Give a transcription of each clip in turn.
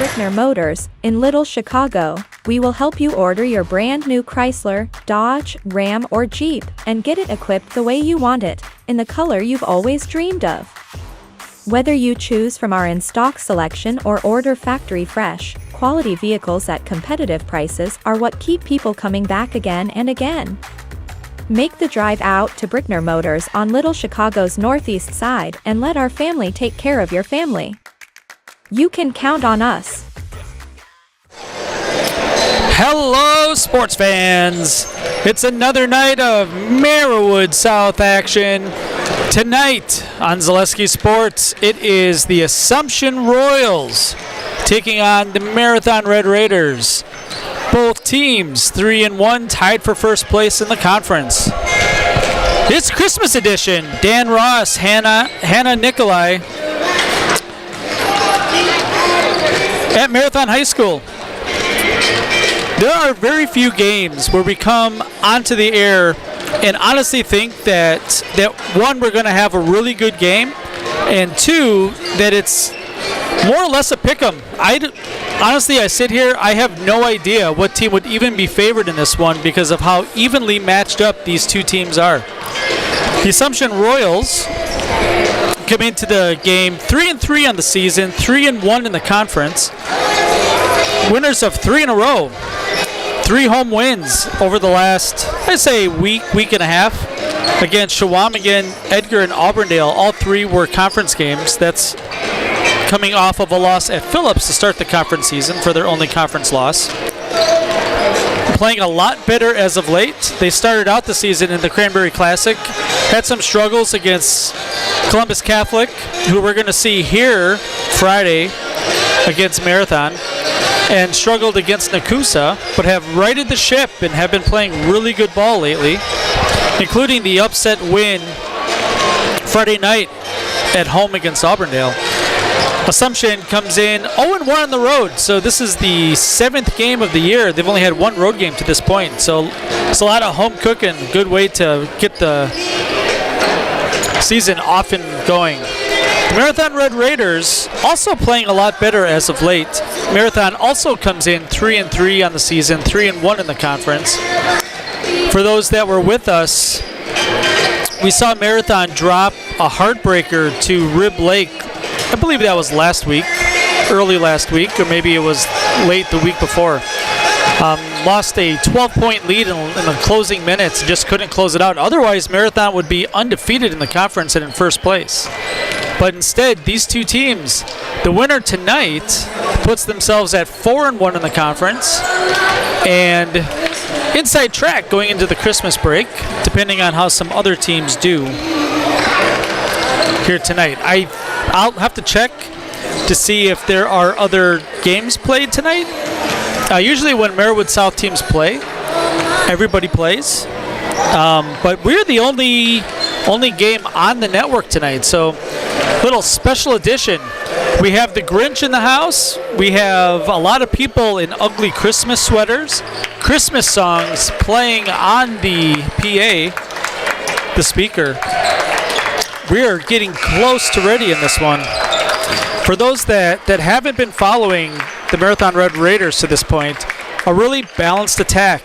Brickner Motors in Little Chicago. We will help you order your brand new Chrysler, Dodge, Ram, or Jeep and get it equipped the way you want it, in the color you've always dreamed of. Whether you choose from our in-stock selection or order factory fresh, quality vehicles at competitive prices are what keep people coming back again and again. Make the drive out to Brickner Motors on Little Chicago's northeast side and let our family take care of your family. You can count on us. Hello, sports fans. It's another night of Marywood South action. Tonight on Zaleski Sports, it is the Assumption Royals taking on the Marathon Red Raiders. Both teams 3-1, tied for first place in the conference. It's Christmas edition. Dan Ross, Hannah Nikolai at Marathon High School. There are very few games where we come onto the air and honestly think that one, we're going to have a really good game, and two, that it's more or less a pick'em. Honestly, I sit here, I have no idea what team would even be favored in this one because of how evenly matched up these two teams are. The Assumption Royals come into the game 3-3 on the season, 3-1 in the conference. Winners of 3 in a row. 3 home wins over the last, I'd say, week and a half against Shawamigan, Edgar, and Auburndale. All 3 were conference games. That's coming off of a loss at Phillips to start the conference season for their only conference loss. Playing a lot better as of late. They started out the season in the Cranberry Classic, had some struggles against Columbus Catholic, who we're going to see here Friday against Marathon, and struggled against Nakusa, but have righted the ship and have been playing really good ball lately, including the upset win Friday night at home against Auburndale. Assumption comes in 0-1 on the road, so this is the 7th game of the year. They've only had 1 road game to this point, so it's a lot of home cooking. Good way to get the season off and going. The Marathon Red Raiders also playing a lot better as of late. Marathon also comes in 3-3 on the season, 3-1 in the conference. For those that were with us, we saw Marathon drop a heartbreaker to Rib Lake. I believe that was last week, early last week, or maybe it was late the week before. Lost a 12-point lead in the closing minutes and just couldn't close it out. Otherwise, Marathon would be undefeated in the conference and in first place. But instead, these two teams, the winner tonight puts themselves at 4-1 in the conference and inside track going into the Christmas break, depending on how some other teams do here tonight. I'll have to check to see if there are other games played tonight. Usually when Marywood South teams play, everybody plays. But we're the only game on the network tonight. So little special edition. We have the Grinch in the house. We have a lot of people in ugly Christmas sweaters. Christmas songs playing on the PA, the speaker. We are getting close to ready in this one. For those that haven't been following the Marathon Red Raiders to this point, a really balanced attack.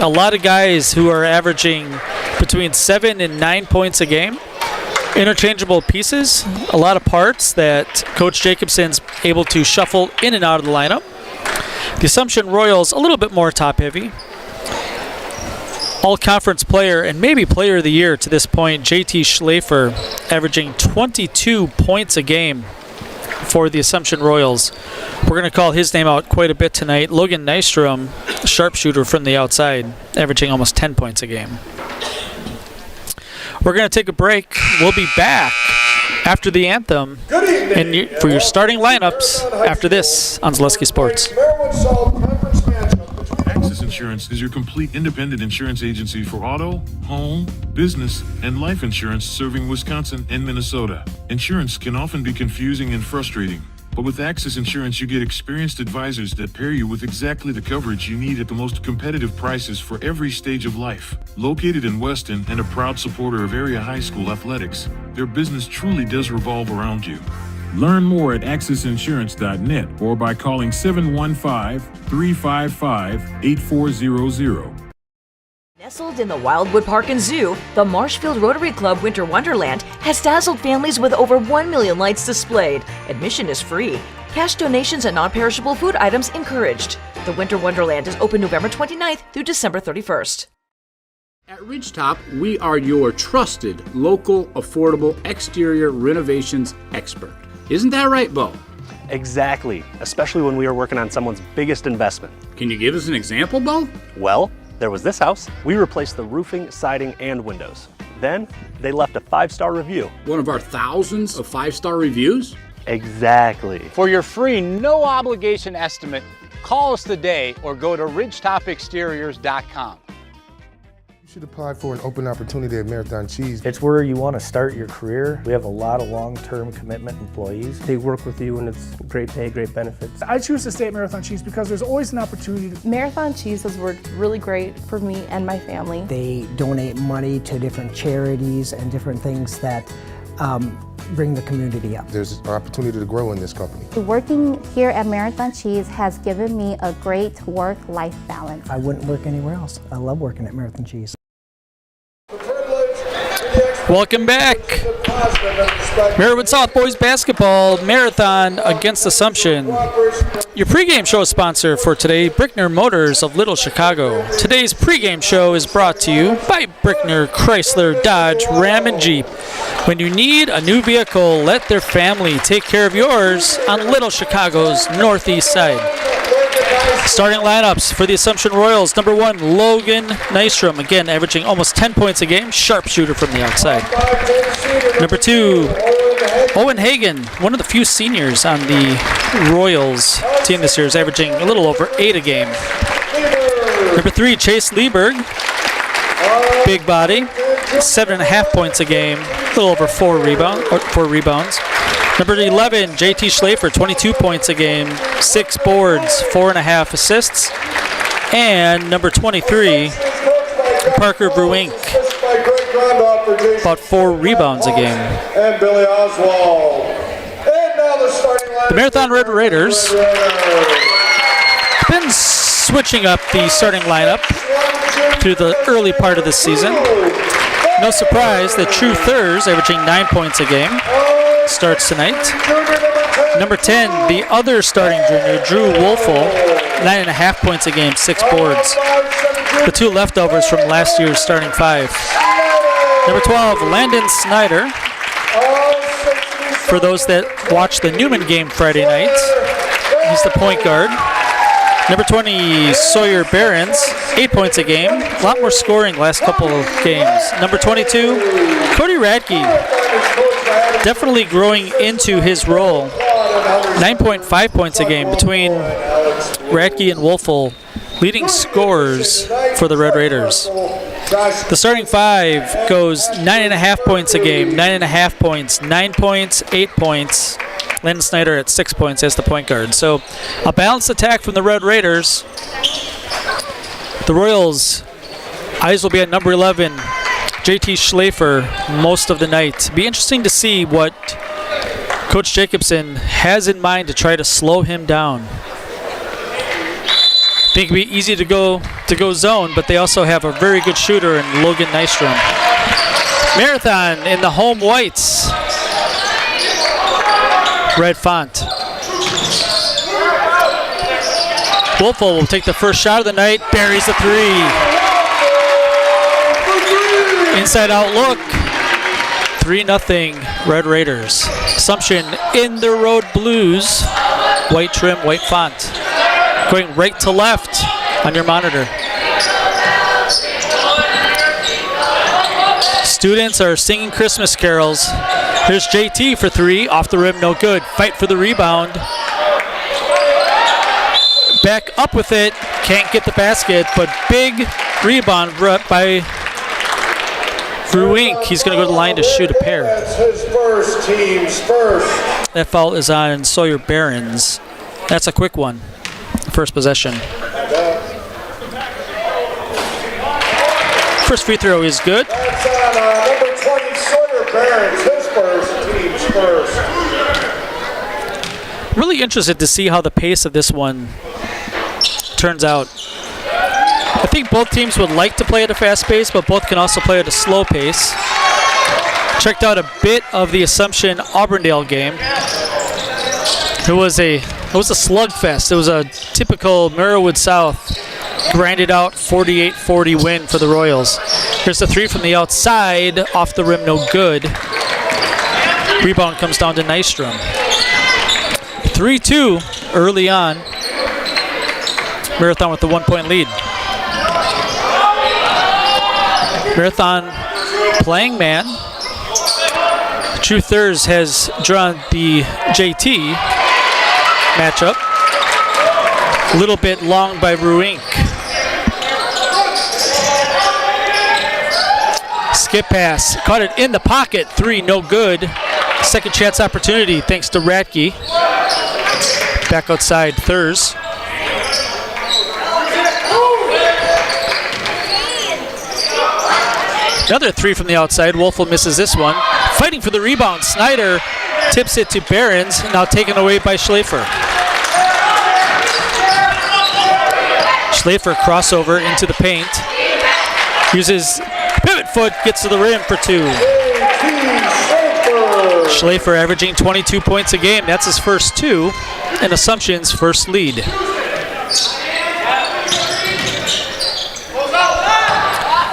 A lot of guys who are averaging between 7 and 9 points a game. Interchangeable pieces, a lot of parts that Coach Jacobson's able to shuffle in and out of the lineup. The Assumption Royals, a little bit more top-heavy. All-conference player and maybe player of the year to this point, JT Schlafer, averaging 22 points a game for the Assumption Royals. We're going to call his name out quite a bit tonight. Logan Nystrom, sharpshooter from the outside, averaging almost 10 points a game. We're going to take a break. We'll be back after the anthem and for your starting lineups after this on Zaleski Sports. Axis Insurance is your complete independent insurance agency for auto, home, business, and life insurance serving Wisconsin and Minnesota. Insurance can often be confusing and frustrating, but with Axis Insurance you get experienced advisors that pair you with exactly the coverage you need at the most competitive prices for every stage of life. Located in Weston and a proud supporter of area high school athletics, their business truly does revolve around you. Learn more at accessinsurance.net or by calling 715-355-8400. Nestled in the Wildwood Park and Zoo, the Marshfield Rotary Club Winter Wonderland has dazzled families with over 1 million lights displayed. Admission is free. Cash donations and non-perishable food items encouraged. The Winter Wonderland is open November 29th through December 31st. At Ridgetop, we are your trusted, local, affordable exterior renovations expert. Isn't that right, Bo? Exactly, especially when we are working on someone's biggest investment. Can you give us an example, Bo? Well, there was this house. We replaced the roofing, siding, and windows. Then, they left a 5-star review. One of our thousands of 5-star reviews? Exactly. For your free, no obligation estimate, call us today or go to ridgetopexteriors.com. You should apply for an open opportunity at Marathon Cheese. It's where you want to start your career. We have a lot of long-term commitment employees. They work with you and it's great pay, great benefits. I choose to stay at Marathon Cheese because there's always an opportunity. Marathon Cheese has worked really great for me and my family. They donate money to different charities and different things that bring the community up. There's an opportunity to grow in this company. Working here at Marathon Cheese has given me a great work-life balance. I wouldn't work anywhere else. I love working at Marathon Cheese. Welcome back. Marywood South Boys Basketball Marathon against Assumption. Your pregame show sponsor for today, Brickner Motors of Little Chicago. Today's pregame show is brought to you by Brickner, Chrysler, Dodge, Ram, and Jeep. When you need a new vehicle, let their family take care of yours on Little Chicago's northeast side. Starting lineups for the Assumption Royals. Number 1, Logan Nystrom, again averaging almost 10 points a game, sharpshooter from the outside. Number 2, Owen Hagen, one of the few seniors on the Royals team this year, is averaging a little over 8 a game. Number 3, Chase Lieberg, big body, 7.5 points a game, a little over 4 rebounds. Number 11, JT Schlafer, 22 points a game, 6 boards, 4.5 assists. And number 23, Parker Bruink, about 4 rebounds a game. And Billy Oswald. And now the starting line. The Marathon Red Raiders have been switching up the starting lineup through the early part of the season. No surprise that True Thurs, averaging 9 points a game, starts tonight. Number 10, the other starting junior, Drew Wolfel, 9.5 points a game, 6 boards. The 2 leftovers from last year's starting 5. Number 12, Landon Snyder. For those that watched the Newman game Friday night, he's the point guard. Number 20, Sawyer Behrens, 8 points a game. A lot more scoring last couple of games. Number 22, Cody Radke, definitely growing into his role. 9.5 points a game between Radke and Wolfel, leading scorers for the Red Raiders. The starting 5 goes 9.5 points a game, 9.5 points, 9 points, 8 points. Landon Snyder at 6 points as the point guard. So a balanced attack from the Red Raiders. The Royals, eyes will be at number 11, JT Schlafer, most of the night. Be interesting to see what Coach Jacobson has in mind to try to slow him down. I think it'd be easy to go zone, but they also have a very good shooter in Logan Nystrom. Marathon in the home whites. Red font. Wolfel will take the first shot of the night, buries the 3. Inside out look. 3-0 Red Raiders. Assumption in the road blues. White trim, white font. Going right to left on your monitor. Students are singing Christmas carols. Here's JT for 3, off the rim, no good. Fight for the rebound. Back up with it, can't get the basket, but big rebound by Bruink. He's going to go to the line to shoot a pair. That's his first, team's first. That foul is on Sawyer Behrens. That's a quick one. First possession. First free throw is good. That's on number 20, Sawyer Behrens, his first, team's first. Really interested to see how the pace of this one turns out. I think both teams would like to play at a fast pace, but both can also play at a slow pace. Checked out a bit of the Assumption Auburndale game. It was a slugfest. It was a typical Merriwood South grinded out 48-40 win for the Royals. Here's the three from the outside, off the rim, no good. Rebound comes down to Nystrom. 3-2 early on. Marathon with the 1-point lead. Marathon playing man. True Thurs has drawn the JT matchup. A little bit long by Ruink. Skip pass, caught it in the pocket, three, no good. Second chance opportunity thanks to Ratke. Back outside Thurs. Another three from the outside, Wolfel misses this one. Fighting for the rebound, Snyder tips it to Behrens, now taken away by Schlafer. Schlafer crossover into the paint. Uses pivot foot, gets to the rim for two. Schlafer averaging 22 points a game. That's his first two, and Assumption's first lead.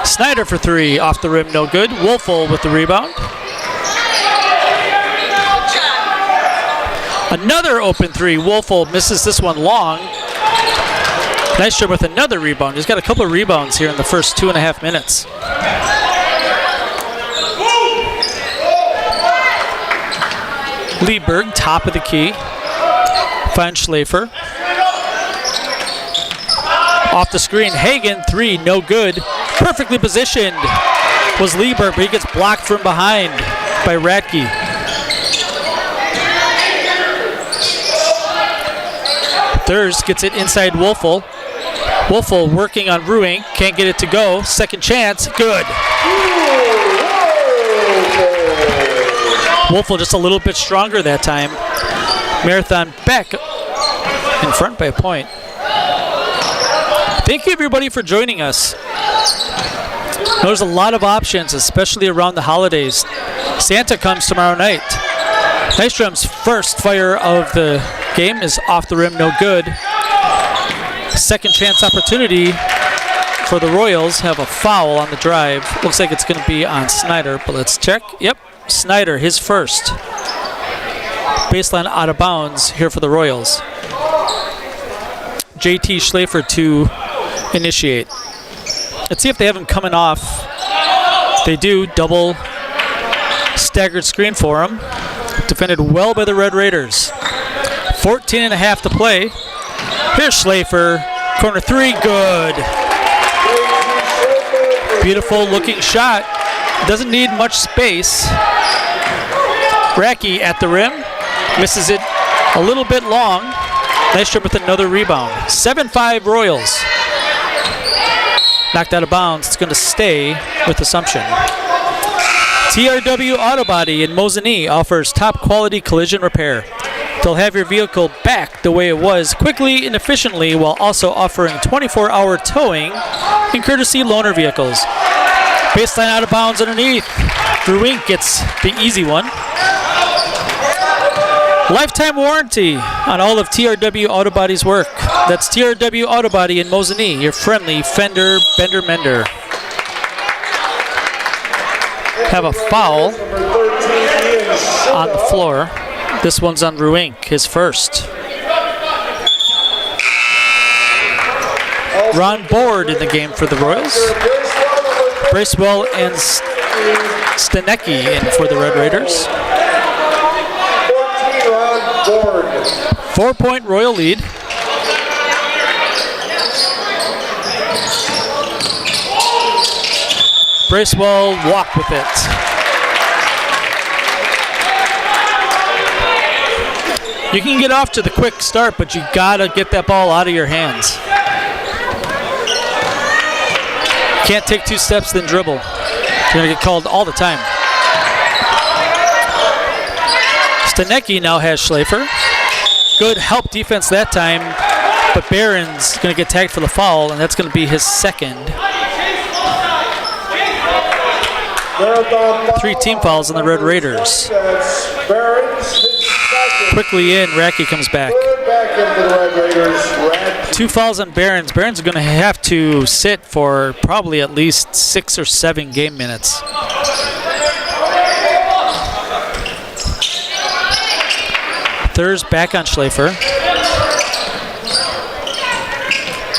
Snyder for three, off the rim, no good. Wolfel with the rebound. Another open three. Wolfel misses this one long. Nystrom with another rebound. He's got a couple of rebounds here in the first 2.5 minutes. Lieberg, top of the key. Finds Schlafer. Off the screen, Hagen, three, no good. Perfectly positioned was Lieberg, but he gets blocked from behind by Ratke. Thurs gets it inside Wolfel. Wolfel working on Ruink, can't get it to go. Second chance, good. Wolfel just a little bit stronger that time. Marathon back in front by a point. Thank you everybody for joining us. There's a lot of options, especially around the holidays. Santa comes tomorrow night. Nystrom's first fire of the game is off the rim, no good. Second chance opportunity for the Royals. Have a foul on the drive. Looks like it's going to be on Snyder, but let's check. Yep, Snyder, his first. Baseline out of bounds here for the Royals. JT Schlafer to initiate. Let's see if they have him coming off. They do. Double staggered screen for him. Defended well by the Red Raiders. 14.5 to play. Here's Schlafer. Corner three, good. Beautiful looking shot. Doesn't need much space. Ratke at the rim. Misses it a little bit long. Nystrom with another rebound. 7-5 Royals. Knocked out of bounds. It's going to stay with Assumption. TRW Auto Body in Mosinee offers top quality collision repair. They'll have your vehicle back the way it was quickly and efficiently while also offering 24-hour towing and courtesy loaner vehicles. Baseline out of bounds underneath. Ruink gets the easy one. Lifetime warranty on all of TRW Auto Body's work. That's TRW Auto Body in Mosinee, your friendly fender bender mender. Have a foul on the floor. This one's on Ruink, his first. Ron Board in the game for the Royals. Bracewell and Stanecki in for the Red Raiders. 4-point Royal lead. Bracewell walked with it. You can get off to the quick start, but you gotta get that ball out of your hands. Can't take 2 steps, then dribble. You're gonna get called all the time. Stanecki now has Schlafer. Good help defense that time, but Barron's going to get tagged for the foul, and that's going to be his second. 3 team fouls on the Red Raiders. Quickly in, Racky comes back. 2 fouls on Barron's. Barron's going to have to sit for probably at least 6 or 7 game minutes. Thurs back on Schlafer.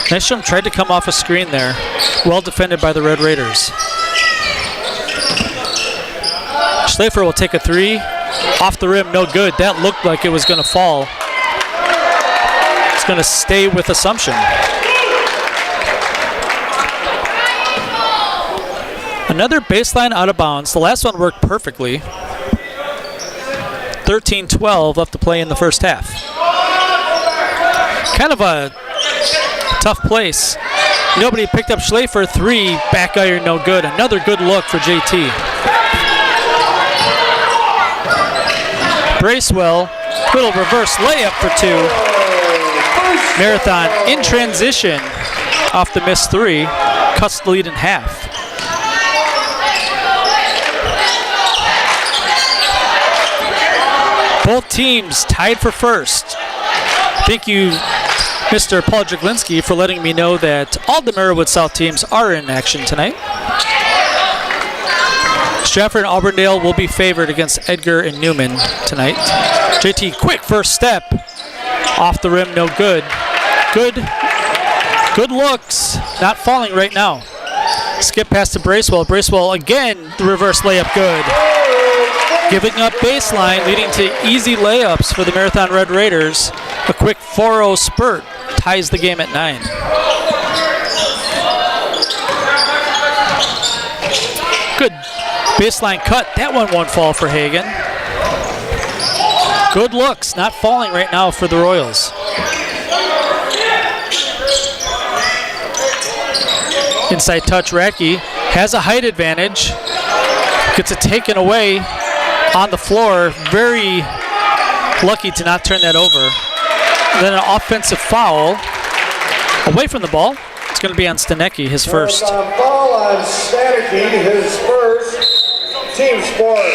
Nystrom tried to come off a screen there. Well defended by the Red Raiders. Schlafer will take a 3. Off the rim, no good. That looked like it was going to fall. It's going to stay with Assumption. Another baseline out of bounds. The last one worked perfectly. 13-12 left to play in the first half. Kind of a tough place. Nobody picked up Schlafer. 3, back iron, no good. Another good look for JT. Bracewell, little reverse layup for 2. Marathon in transition off the missed 3, cuts the lead in half. Both teams tied for first. Thank you, Mr. Paul Draglinski, for letting me know that all the Marywood South teams are in action tonight. Stratford and Auburndale will be favored against Edgar and Newman tonight. JT, quick first step. Off the rim, no good. Good looks. Not falling right now. Skip pass to Bracewell. Bracewell again, the reverse layup, good. Giving up baseline, leading to easy layups for the Marathon Red Raiders. A quick 4-0 spurt ties the game at 9. Good baseline cut. That one won't fall for Hagen. Good looks. Not falling right now for the Royals. Inside touch, Radke has a height advantage. Gets it taken away on the floor. Very lucky to not turn that over. And then an offensive foul away from the ball. It's going to be on Stanecki, his first. Foul on Stanecki, his first. Team sport.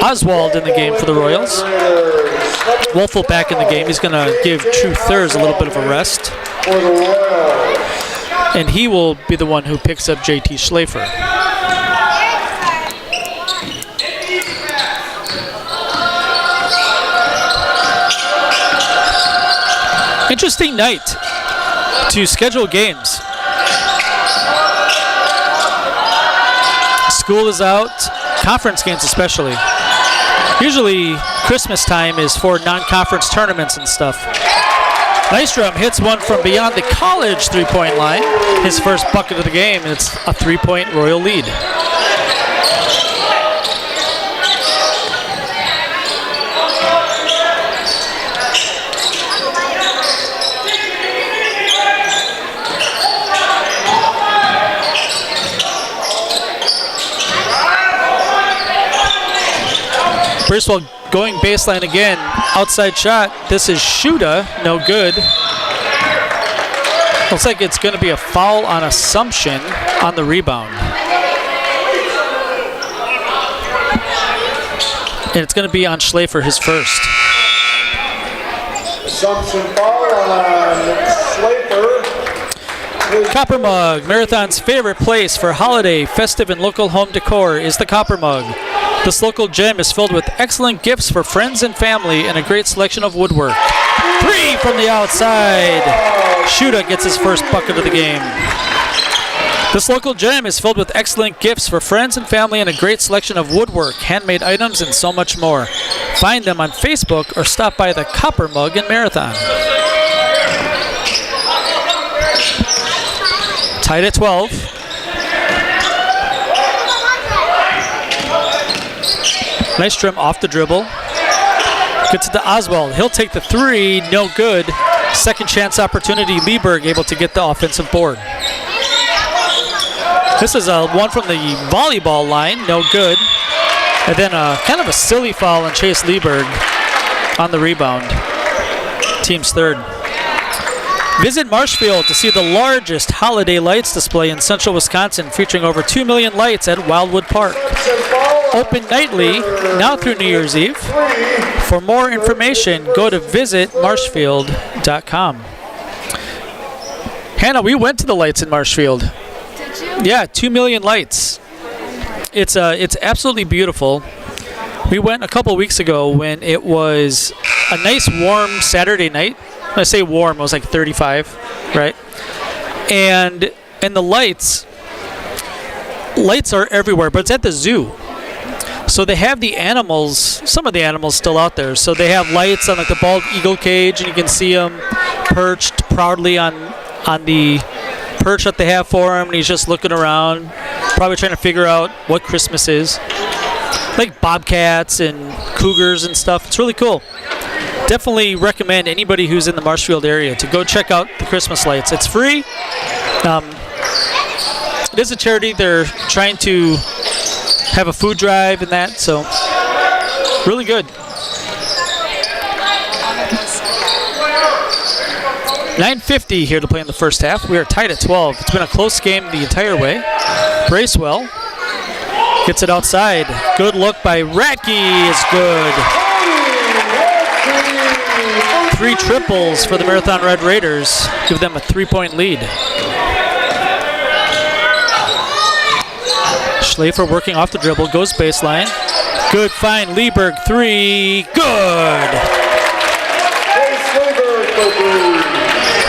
Oswald in the game for the Royals. Wolfel back in the game. He's going to give True Thurs a little bit of a rest. And he will be the one who picks up JT Schlafer. Interesting night to schedule games. School is out, conference games especially. Usually Christmas time is for non-conference tournaments and stuff. Nystrom hits one from beyond the college three-point line. His first bucket of the game, and it's a 3-point Royal lead. Bracewell going baseline again, outside shot. This is Shuda, no good. Looks like it's going to be a foul on Assumption on the rebound. And it's going to be on Schlafer, his first. Assumption foul on Schlafer. Copper Mug, Marathon's favorite place for holiday, festive, and local home decor is the Copper Mug. This local gem is filled with excellent gifts for friends and family and a great selection of woodwork. 3 from the outside. Shuda gets his first bucket of the game. This local gem is filled with excellent gifts for friends and family and a great selection of woodwork, handmade items, and so much more. Find them on Facebook or stop by the Copper Mug in Marathon. Tied at 12. Nystrom off the dribble. Gets it to Oswald. He'll take the 3. No good. Second chance opportunity. Lieberg able to get the offensive board. This is a one from the volleyball line. No good. And then kind of a silly foul on Chase Lieberg on the rebound. Team's third. Visit Marshfield to see the largest holiday lights display in central Wisconsin, featuring over 2 million lights at Wildwood Park. Open nightly, now through New Year's Eve. For more information, go to visitmarshfield.com. Hannah, we went to the lights in Marshfield. Did you? Yeah, 2 million lights. It's absolutely beautiful. We went a couple weeks ago when it was a nice warm Saturday night. When I say warm, it was like 35, right? And the lights are everywhere, but it's at the zoo. So they have the animals, some of the animals still out there. So they have lights on like the bald eagle cage, and you can see him perched proudly on the perch that they have for him, and he's just looking around, probably trying to figure out what Christmas is. Like bobcats and cougars and stuff. It's really cool. Definitely recommend anybody who's in the Marshfield area to go check out the Christmas lights. It's free. It is a charity. They're trying to have a food drive and that, so really good. 9:50 here to play in the first half. We are tied at 12. It's been a close game the entire way. Bracewell gets it outside. Good look by Ratke is good. 3 triples for the Marathon Red Raiders. Give them a 3-point lead. Schlafer working off the dribble, goes baseline. Good find, Lieberg 3, good.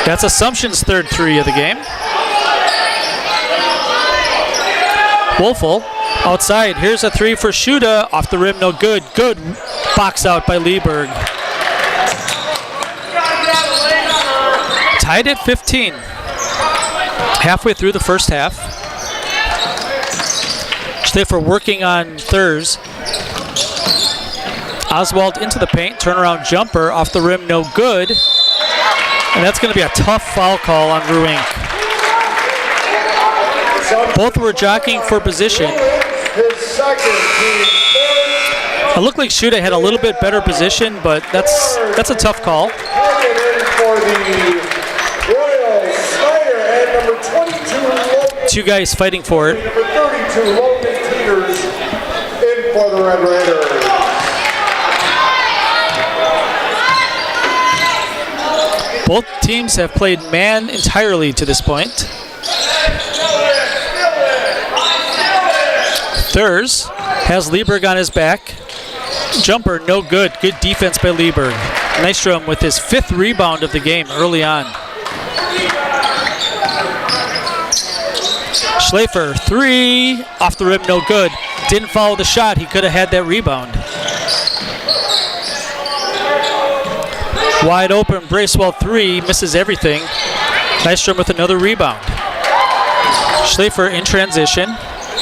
That's Assumption's third 3 of the game. Wolfel outside, here's a 3 for Shuda, off the rim, no good. Good box out by Lieberg. Tied at 15. Halfway through the first half. Schlafer working on thirds. Oswald into the paint, turnaround jumper, off the rim, no good. And that's going to be a tough foul call on Ruink. Both were jockeying for position. It looked like Shuda had a little bit better position, but that's a tough call. Two guys fighting for it. Number 32, Logan Peters, in for the Red Raiders. Both teams have played man entirely to this point. Thurs has Lieberg on his back. Jumper, no good. Good defense by Lieberg. Nystrom with his 5th rebound of the game early on. Schlafer, 3, off the rim, no good. Didn't follow the shot. He could have had that rebound. Wide open, Bracewell 3, misses everything. Nystrom with another rebound. Schlafer in transition.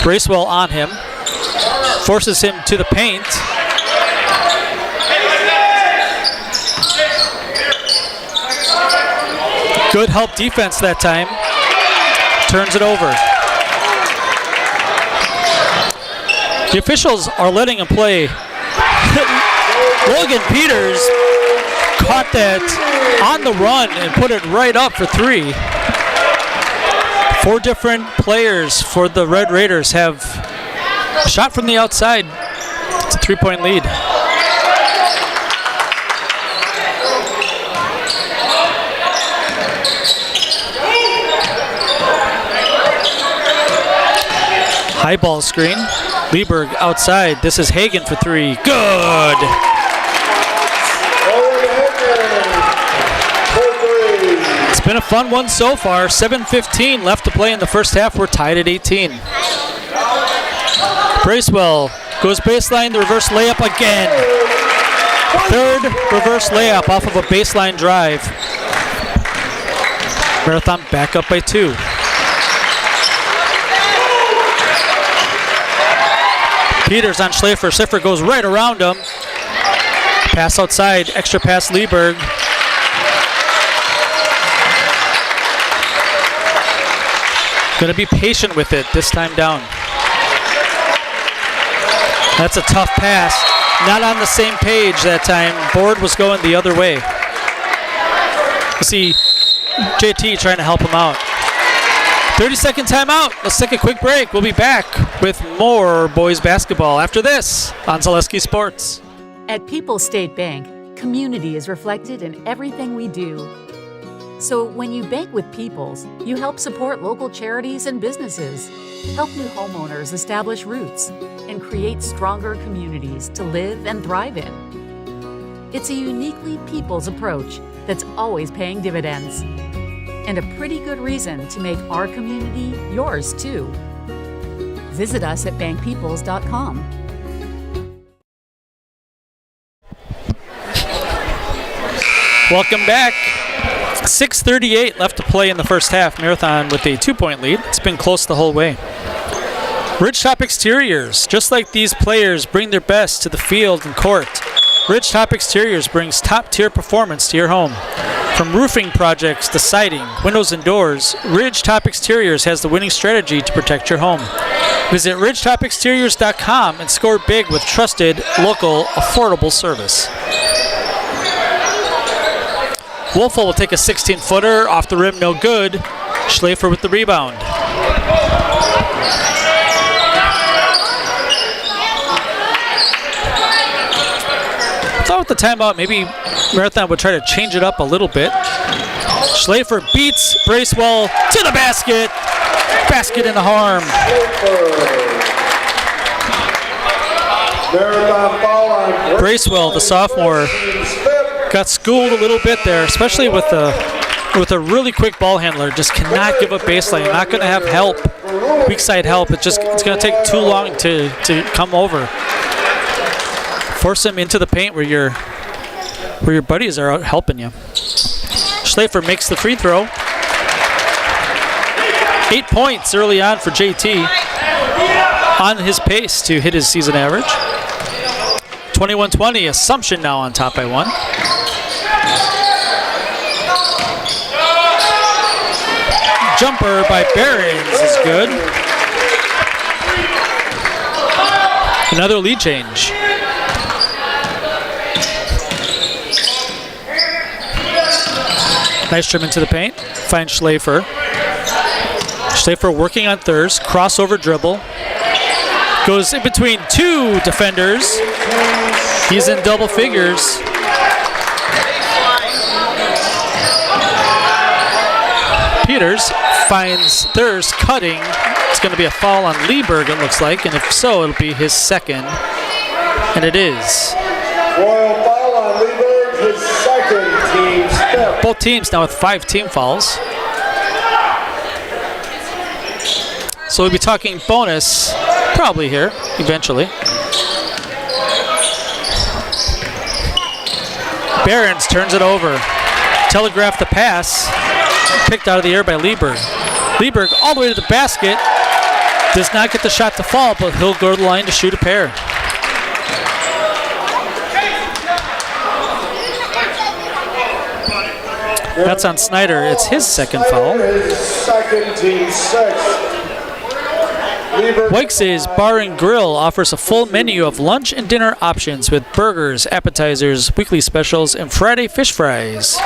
Bracewell on him. Forces him to the paint. Good help defense that time. Turns it over. The officials are letting him play. Logan Peters caught that on the run and put it right up for 3. 4 different players for the Red Raiders have shot from the outside. It's a 3-point lead. High ball screen. Lieberg outside. This is Hagen for 3. Good. It's been a fun one so far. 7:15 left to play in the first half. We're tied at 18. Bracewell goes baseline, the reverse layup again. 3rd reverse layup off of a baseline drive. Marathon back up by 2. Peters on Schlafer. Schlafer goes right around him. Pass outside, extra pass Lieberg. Gonna be patient with it this time down. That's a tough pass. Not on the same page that time. Board was going the other way. You see JT trying to help him out. 30-second timeout. Let's take a quick break. We'll be back with more boys basketball after this on Zaleski Sports. At People's State Bank, community is reflected in everything we do. So when you bank with People's, you help support local charities and businesses, help new homeowners establish roots, and create stronger communities to live and thrive in. It's a uniquely People's approach that's always paying dividends. And a pretty good reason to make our community yours too. Visit us at bankpeoples.com. Welcome back. 6:38 left to play in the first half. Marathon with a 2-point lead. It's been close the whole way. Ridgetop Exteriors, just like these players bring their best to the field and court, Ridgetop Exteriors brings top-tier performance to your home. From roofing projects to siding, windows and doors, Ridgetop Exteriors has the winning strategy to protect your home. Visit ridgetopexteriors.com and score big with trusted, local, affordable service. Wolfel will take a 16-footer off the rim, no good. Schlafer with the rebound. Thought with the timeout, maybe Marathon would try to change it up a little bit. Schlafer beats Bracewell to the basket. Basket in the arm. Bracewell, the sophomore, got schooled a little bit there, especially with a really quick ball handler. Just cannot give up baseline. Not going to have help, weak side help. It's going to take too long to come over. Force him into the paint where your buddies are out helping you. Schlafer makes the free throw. 8 points early on for JT. On his pace to hit his season average. 21-20, Assumption now on top by 1. Jumper by Behrens is good. Another lead change. Nice trim into the paint. Finds Schlafer. Schlafer working on Thurs. Crossover dribble. Goes in between two defenders. He's in double figures. Peters finds Thurs cutting. It's going to be a foul on Lieberg, it looks like, and if so, it'll be his second. And it is. Royal foul on Lieberg, his second team step. Both teams now with 5 team fouls. So we'll be talking bonus probably here, eventually. Behrens turns it over. Telegraphed the pass. Picked out of the air by Lieberg. Lieberg all the way to the basket. Does not get the shot to fall, but he'll go to the line to shoot a pair. That's on Snyder. It's his second foul. Second team sixth. Weix's Bar and Grill offers a full menu of lunch and dinner options with burgers, appetizers, weekly specials, and Friday fish fries.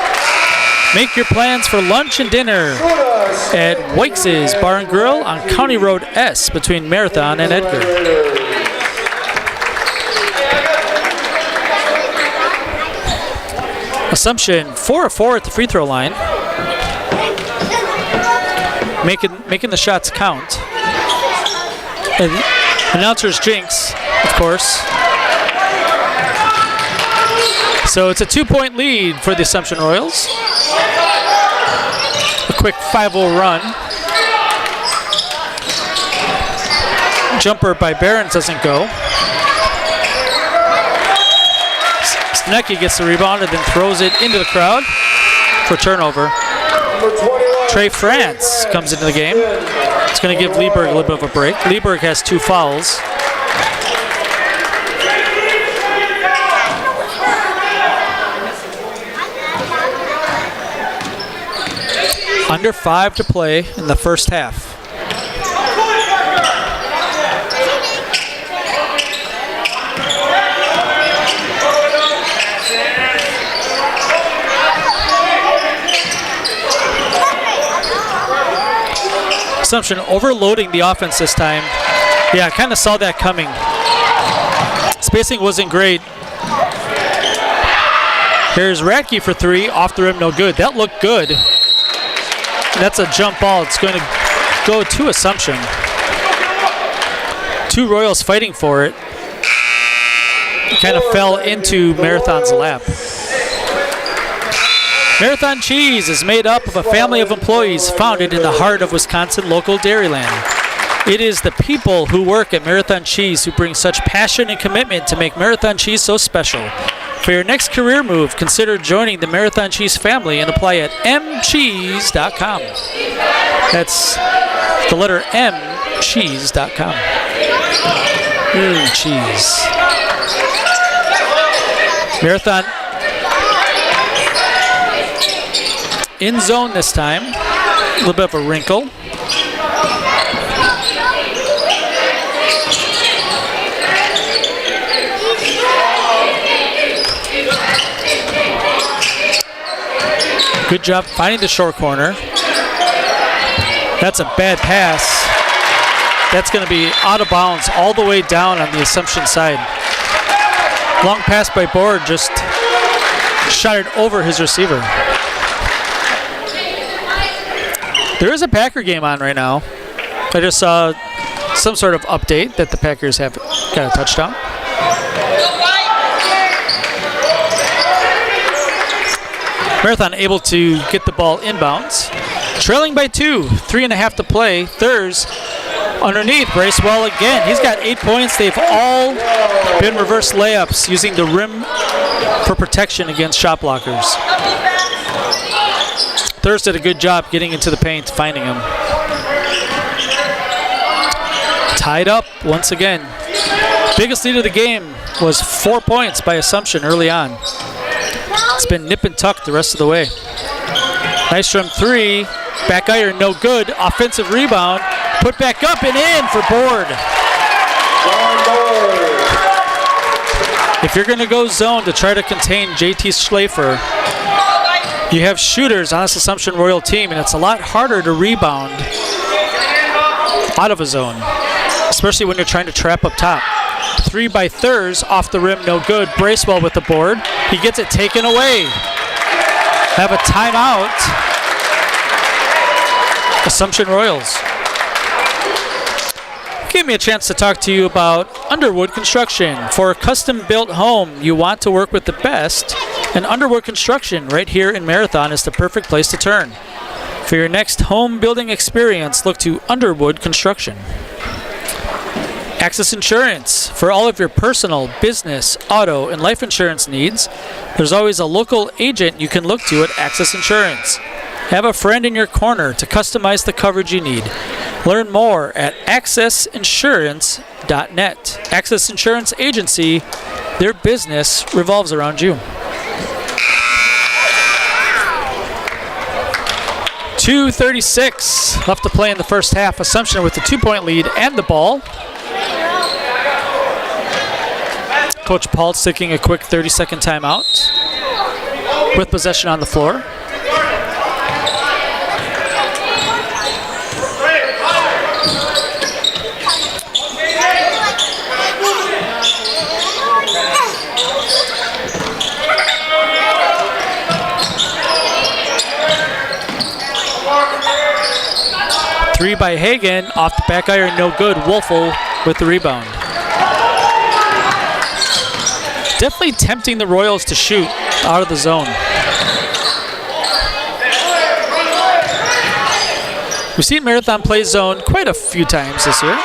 Make your plans for lunch and dinner at Weix's Bar and Grill on County Road S between Marathon and Edgar. Assumption 4 of 4 at the free throw line. Making the shots count. And announcer's jinx, of course. So it's a 2-point lead for the Assumption Royals. A quick 5-0 run. Jumper by Behrens doesn't go. Snecki gets the rebound and then throws it into the crowd for turnover. Trey France comes into the game. It's going to give Lieberg a little bit of a break. Lieberg has 2 fouls. Under 5 to play in the first half. Assumption overloading the offense this time. Yeah, I kind of saw that coming. Spacing wasn't great. Here's Radke for three, off the rim, no good. That looked good. That's a jump ball. It's going to go to Assumption. Two Royals fighting for it. Kind of fell into Marathon's lap. Marathon Cheese is made up of a family of employees founded in the heart of Wisconsin local Dairyland. It is the people who work at Marathon Cheese who bring such passion and commitment to make Marathon Cheese so special. For your next career move, consider joining the Marathon Cheese family and apply at mcheese.com. That's the letter M, cheese.com. Cheese. Marathon in zone this time. A little bit of a wrinkle. Good job finding the short corner. That's a bad pass. That's going to be out of bounds all the way down on the Assumption side. Long pass by Board, just shot it over his receiver. There is a Packer game on right now. I just saw some sort of update that the Packers have got a touchdown. Marathon able to get the ball inbounds. Trailing by 2, 3.5 to play. Thurs underneath, Bracewell again. He's got 8 points. They've all been reverse layups using the rim for protection against shot blockers. Thurs did a good job getting into the paint, finding him. Tied up once again. Biggest lead of the game was 4 points by Assumption early on. It's been nip and tuck the rest of the way. Nice from three. Back iron, no good. Offensive rebound. Put back up and in for Board. If you're going to go zone to try to contain JT Schlafer, you have shooters on this Assumption Royal team, and it's a lot harder to rebound out of a zone, especially when you're trying to trap up top. 3 by Thurs, off the rim, no good. Bracewell with the board. He gets it taken away. Have a timeout. Assumption Royals. Give me a chance to talk to you about Underwood Construction. For a custom-built home, you want to work with the best, and Underwood Construction right here in Marathon is the perfect place to turn. For your next home building experience, look to Underwood Construction. Access Insurance. For all of your personal, business, auto, and life insurance needs, there's always a local agent you can look to at Access Insurance. Have a friend in your corner to customize the coverage you need. Learn more at accessinsurance.net. Access Insurance Agency, their business revolves around you. 2:36 left to play in the first half. Assumption with the 2-point lead and the ball. Coach Paul taking a quick 30-second timeout with possession on the floor. Three by Hagen, off the back iron, no good. Wolfel with the rebound. Definitely tempting the Royals to shoot out of the zone. We've seen Marathon play zone quite a few times this year.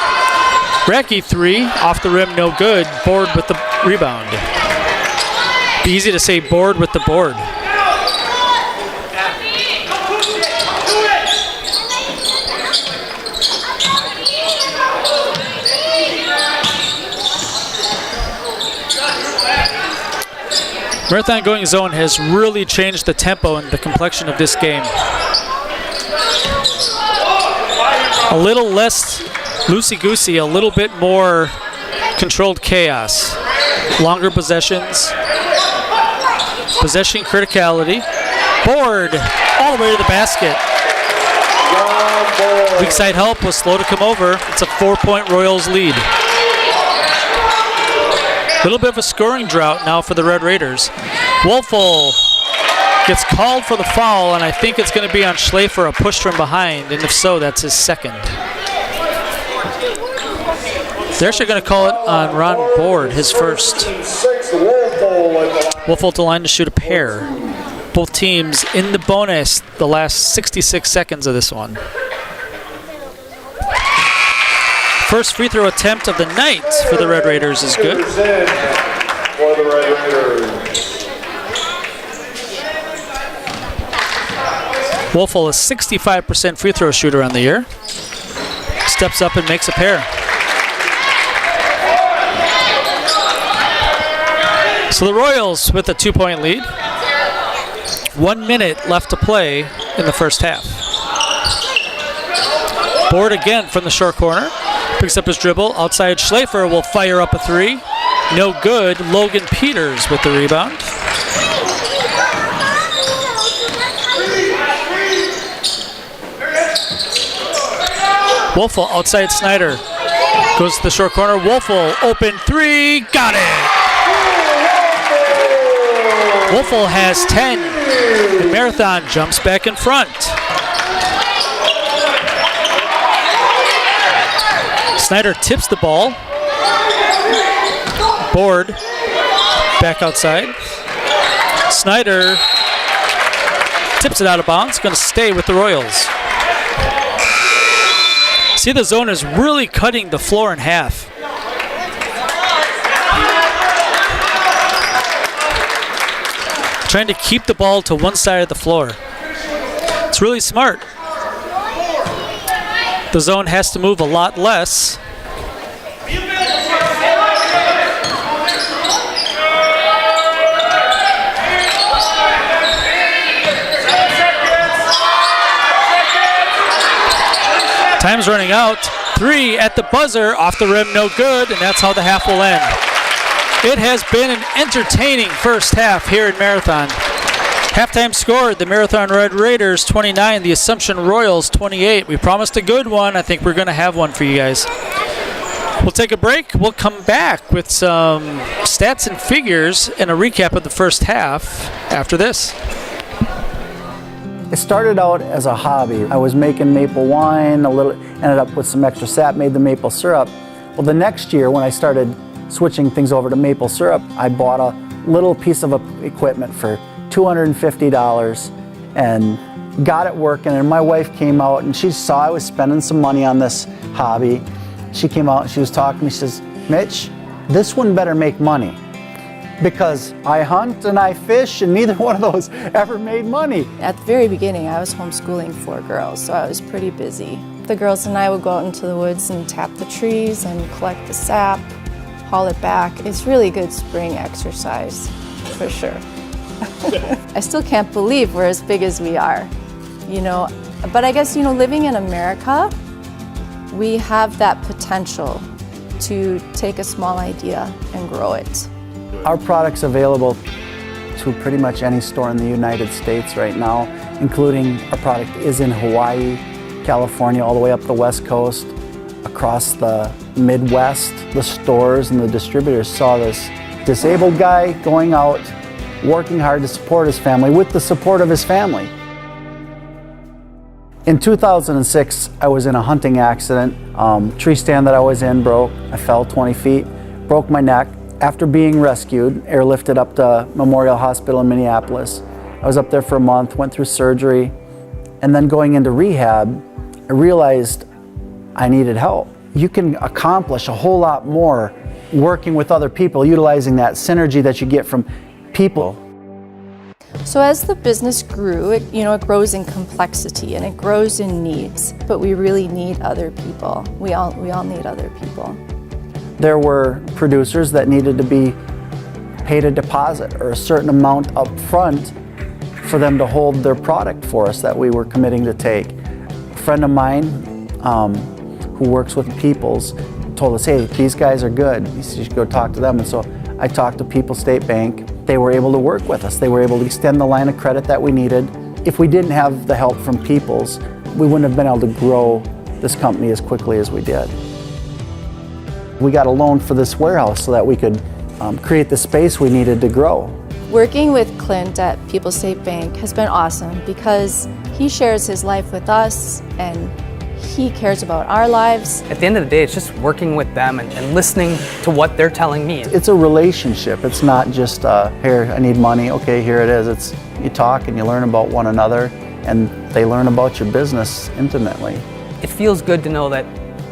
Radke 3, off the rim, no good. Board with the rebound. Be easy to say Board with the board. Marathon going zone has really changed the tempo and the complexion of this game. A little less loosey-goosey, a little bit more controlled chaos. Longer possessions. Possession criticality. Board all the way to the basket. Weak side help was slow to come over. It's a 4-point Royals lead. A little bit of a scoring drought now for the Red Raiders. Wolfel gets called for the foul, and I think it's going to be on Schlafer, a push from behind, and if so, that's his second. They're actually going to call it on Ron Board, his first. Wolfel to line to shoot a pair. Both teams in the bonus the last 66 seconds of this one. First free throw attempt of the night for the Red Raiders is good. For the Red Raiders. Wolfel is 65% free throw shooter on the year. Steps up and makes a pair. So the Royals with a 2-point lead. 1 minute left to play in the first half. Board again from the short corner. Picks up his dribble. Outside Schlafer will fire up a three. No good. Logan Peters with the rebound. Wolfel outside Snyder. Goes to the short corner. Wolfel open three. Got it. Wolfel has 10. The Marathon jumps back in front. Snyder tips the ball. Board back outside. Snyder tips it out of bounds. Going to stay with the Royals. See, the zone is really cutting the floor in half. Trying to keep the ball to one side of the floor. It's really smart. The zone has to move a lot less. Time's running out. Three at the buzzer, off the rim, no good, and that's how the half will end. It has been an entertaining first half here in Marathon. Halftime score, the Marathon Red Raiders 29, the Assumption Royals 28. We promised a good one. I think we're going to have one for you guys. We'll take a break. We'll come back with some stats and figures and a recap of the first half after this. It started out as a hobby. I was making maple wine, ended up with some extra sap, made the maple syrup. Well, the next year when I started switching things over to maple syrup, I bought a little piece of equipment for $250 and got it working, and my wife came out and she saw I was spending some money on this hobby. She came out and she was talking to me, she says, "Mitch, this one better make money." Because I hunt and I fish and neither one of those ever made money. At the very beginning, I was homeschooling 4 girls, so I was pretty busy. The girls and I would go out into the woods and tap the trees and collect the sap, haul it back. It's really good spring exercise, for sure. I still can't believe we're as big as we are, but I guess, living in America, we have that potential to take a small idea and grow it. Our product's available to pretty much any store in the United States right now, including our product is in Hawaii, California, all the way up the West Coast, across the Midwest. The stores and the distributors saw this disabled guy going out, working hard to support his family with the support of his family. In 2006, I was in a hunting accident. Tree stand that I was in broke. I fell 20 feet, broke my neck. After being rescued, airlifted up to Memorial Hospital in Minneapolis. I was up there for a month, went through surgery, and then going into rehab, I realized I needed help. You can accomplish a whole lot more working with other people, utilizing that synergy that you get from people. So as the business grew, it grows in complexity and it grows in needs, but we really need other people. We all need other people. There were producers that needed to be paid a deposit or a certain amount up front for them to hold their product for us that we were committing to take. A friend of mine who works with Peoples told us, "Hey, these guys are good. You should go talk to them." And so I talked to Peoples State Bank. They were able to work with us. They were able to extend the line of credit that we needed. If we didn't have the help from Peoples, we wouldn't have been able to grow this company as quickly as we did. We got a loan for this warehouse so that we could create the space we needed to grow. Working with Clint at People State Bank has been awesome because he shares his life with us and he cares about our lives. At the end of the day, it's just working with them and listening to what they're telling me. It's a relationship. It's not just, here, I need money, okay, here it is. It's, you talk and you learn about one another and they learn about your business intimately. It feels good to know that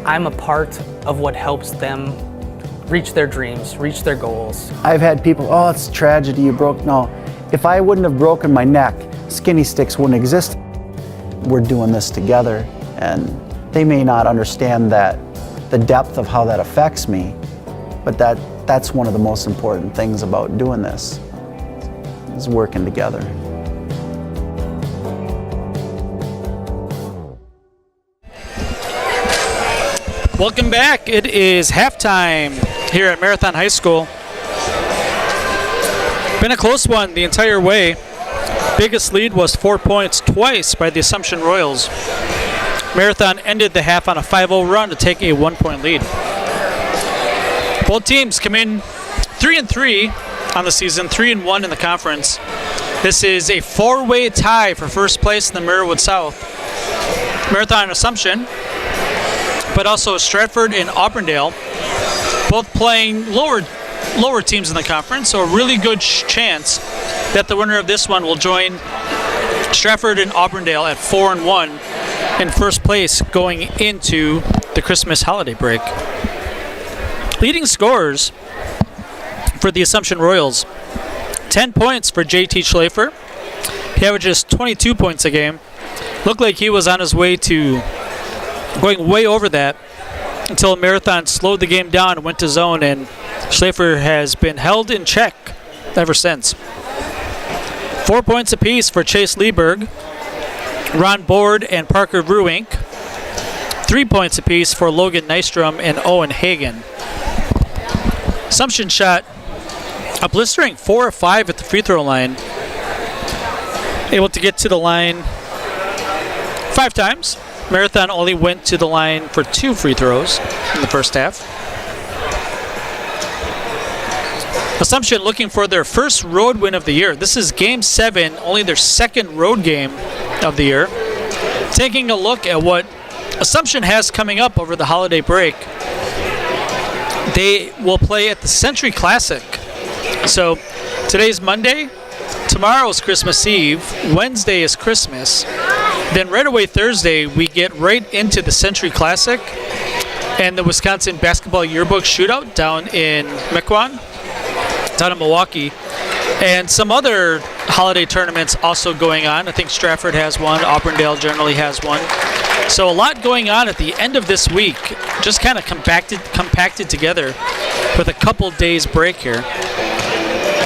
I'm a part of what helps them reach their dreams, reach their goals. I've had people, oh, it's a tragedy you broke. No, if I wouldn't have broken my neck, Skinny Sticks wouldn't exist. We're doing this together, and they may not understand that, the depth of how that affects me, but that's one of the most important things about doing this, is working together. Welcome back. It is halftime here at Marathon High School. Been a close one the entire way. Biggest lead was 4 points twice by the Assumption Royals. Marathon ended the half on a 5-0 run to take a 1-point lead. Both teams come in 3-3 on the season, 3-1 in the conference. This is a 4-way tie for first place in the Marywood South. Marathon and Assumption, but also Stratford and Auburndale, both playing lower teams in the conference, so a really good chance that the winner of this one will join Stratford and Auburndale at 4-1 in first place going into the Christmas holiday break. Leading scorers for the Assumption Royals, 10 points for JT Schlafer. He averages 22 points a game. Looked like he was on his way to going way over that until Marathon slowed the game down and went to zone, and Schlafer has been held in check ever since. 4 points apiece for Chase Lieberg, Ron Board, and Parker Ruink. 3 points apiece for Logan Nystrom and Owen Hagan. Assumption shot a blistering 4 of 5 at the free throw line. Able to get to the line 5 times. Marathon only went to the line for 2 free throws in the first half. Assumption looking for their first road win of the year. This is Game 7, only their second road game of the year. Taking a look at what Assumption has coming up over the holiday break. They will play at the Century Classic. So today's Monday, tomorrow's Christmas Eve, Wednesday is Christmas. Then right away Thursday, we get right into the Century Classic and the Wisconsin Basketball Yearbook Shootout down in Mequon, down in Milwaukee. And some other holiday tournaments also going on. I think Stratford has one, Auburndale generally has one. So a lot going on at the end of this week, just kind of compacted together with a couple days break here.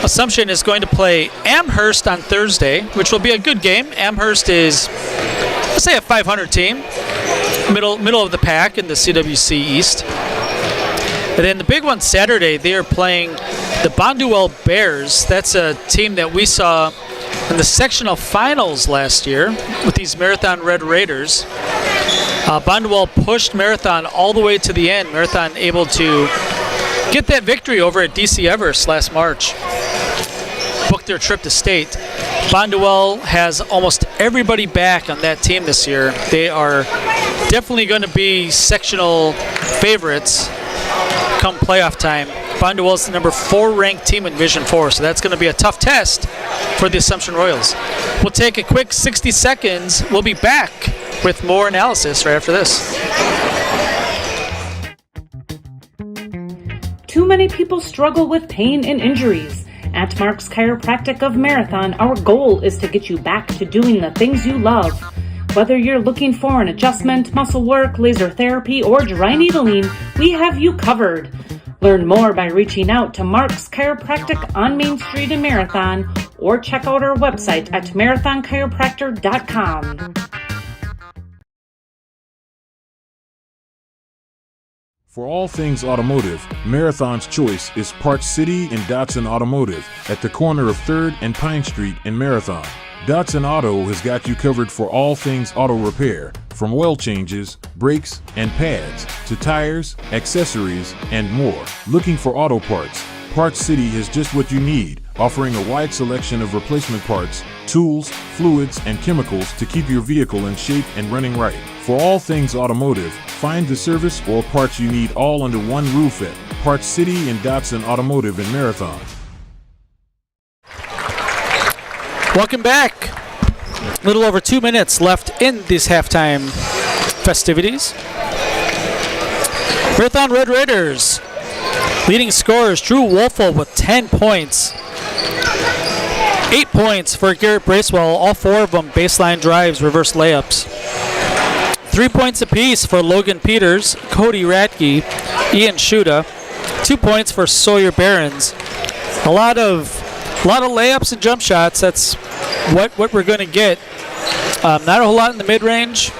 Assumption is going to play Amherst on Thursday, which will be a good game. Amherst is, let's say, a 500 team, middle of the pack in the CWC East. And then the big one Saturday, they are playing the Bonduel Bears. That's a team that we saw in the sectional finals last year with these Marathon Red Raiders. Bonduel pushed Marathon all the way to the end. Marathon able to get that victory over at DC Everest last March. Booked their trip to state. Bonduel has almost everybody back on that team this year. They are definitely going to be sectional favorites come playoff time. Bonduel is the number 4 ranked team in Division 4, so that's going to be a tough test for the Assumption Royals. We'll take a quick 60 seconds. We'll be back with more analysis right after this. Too many people struggle with pain and injuries. At Mark's Chiropractic of Marathon, our goal is to get you back to doing the things you love. Whether you're looking for an adjustment, muscle work, laser therapy, or dry needling, we have you covered. Learn more by reaching out to Mark's Chiropractic on Main Street in Marathon, or check out our website at marathonchiropractor.com. For all things automotive, Marathon's choice is Parts City and Datsun Automotive at the corner of 3rd and Pine Street in Marathon. Dotson Auto has got you covered for all things auto repair, from oil changes, brakes, and pads, to tires, accessories, and more. Looking for auto parts? Parts City is just what you need, offering a wide selection of replacement parts, tools, fluids, and chemicals to keep your vehicle in shape and running right. For all things automotive, find the service or parts you need all under one roof at Parts City and Dotson Automotive in Marathon. Welcome back. A little over 2 minutes left in these halftime festivities. Marathon Red Raiders. Leading scorers, Drew Wolfel with 10 points. 8 points for Garrett Bracewell, all 4 of them baseline drives, reverse layups. 3 points apiece for Logan Peters, Cody Ratke, Ian Shuda. 2 points for Sawyer Behrens. A lot of layups and jump shots. That's what we're going to get. Not a whole lot in the mid-range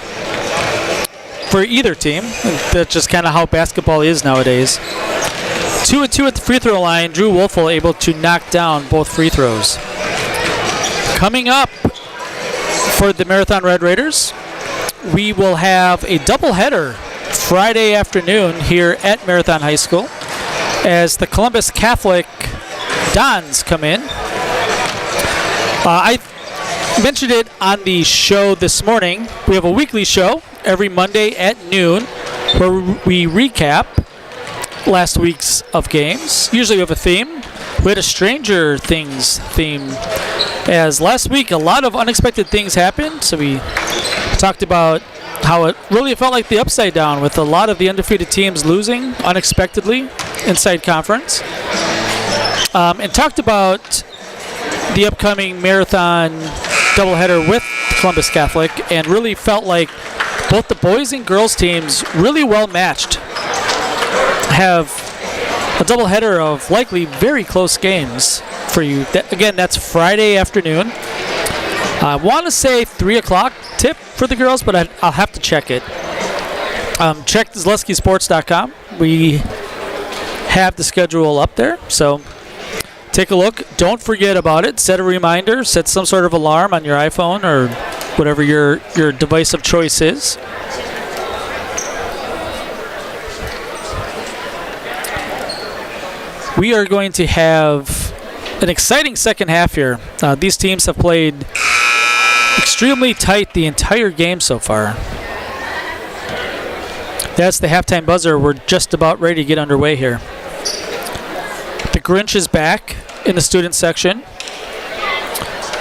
for either team. That's just kind of how basketball is nowadays. 2 and 2 at the free throw line. Drew Wolfel able to knock down both free throws. Coming up for the Marathon Red Raiders, we will have a doubleheader Friday afternoon here at Marathon High School as the Columbus Catholic Dons come in. I mentioned it on the show this morning. We have a weekly show every Monday at noon where we recap last week's of games. Usually we have a theme. We had a Stranger Things theme, as last week a lot of unexpected things happened. So we talked about how it really felt like the upside down with a lot of the undefeated teams losing unexpectedly inside conference. And talked about the upcoming marathon doubleheader with Columbus Catholic, and really felt like both the boys and girls teams really well matched. Have a doubleheader of likely very close games for you. Again, that's Friday afternoon. I want to say 3 o'clock tip for the girls, but I'll have to check it. Check ZaleskiSports.com. We have the schedule up there, so take a look. Don't forget about it. Set a reminder. Set some sort of alarm on your iPhone or whatever your device of choice is. We are going to have an exciting second half here. These teams have played extremely tight the entire game so far. That's the halftime buzzer. We're just about ready to get underway here. The Grinch is back in the student section.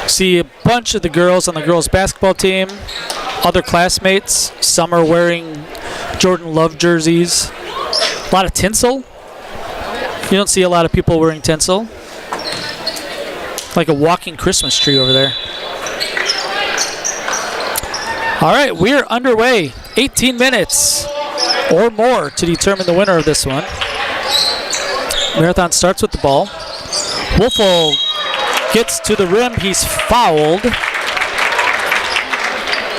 See a bunch of the girls on the girls basketball team, other classmates. Some are wearing Jordan Love jerseys. A lot of tinsel. You don't see a lot of people wearing tinsel. Like a walking Christmas tree over there. All right, we're underway. 18 minutes or more to determine the winner of this one. Marathon starts with the ball. Wolfel gets to the rim. He's fouled.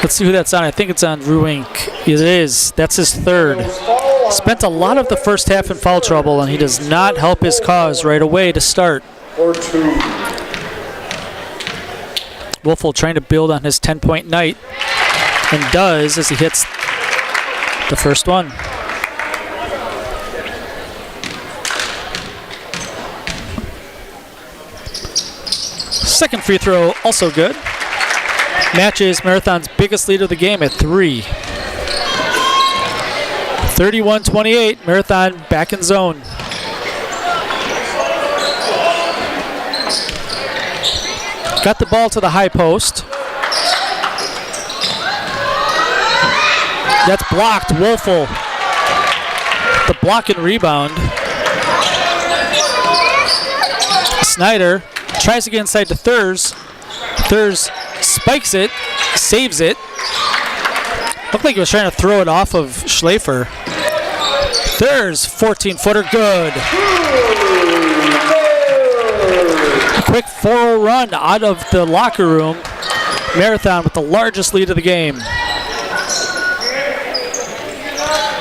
Let's see who that's on. I think it's on Ruink. It is. That's his third. Spent a lot of the first half in foul trouble, and he does not help his cause right away to start. Wolfel trying to build on his 10-point night, and does as he hits the first one. Second free throw, also good. Matches Marathon's biggest lead of the game at 3. 31-28, Marathon back in zone. Got the ball to the high post. That's blocked. Wolfel. The block and rebound. Snyder tries to get inside to Thurs. Thurs spikes it, saves it. Looked like he was trying to throw it off of Schlafer. Thurs, 14-footer, good. A quick 4-0 run out of the locker room. Marathon with the largest lead of the game.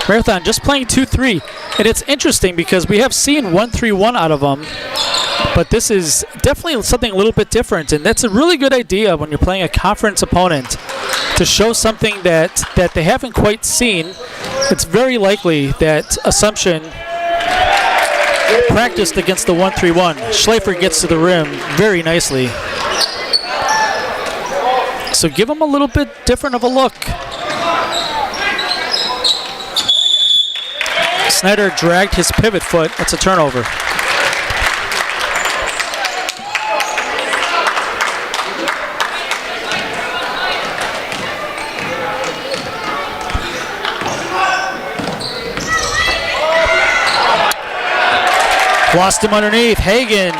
Marathon just playing 2-3. And it's interesting because we have seen 1-3-1 out of them, but this is definitely something a little bit different, and that's a really good idea when you're playing a conference opponent to show something that they haven't quite seen. It's very likely that Assumption practiced against the 1-3-1. Schleifer gets to the rim very nicely. So give them a little bit different of a look. Snyder dragged his pivot foot. That's a turnover. Lost him underneath. Hagen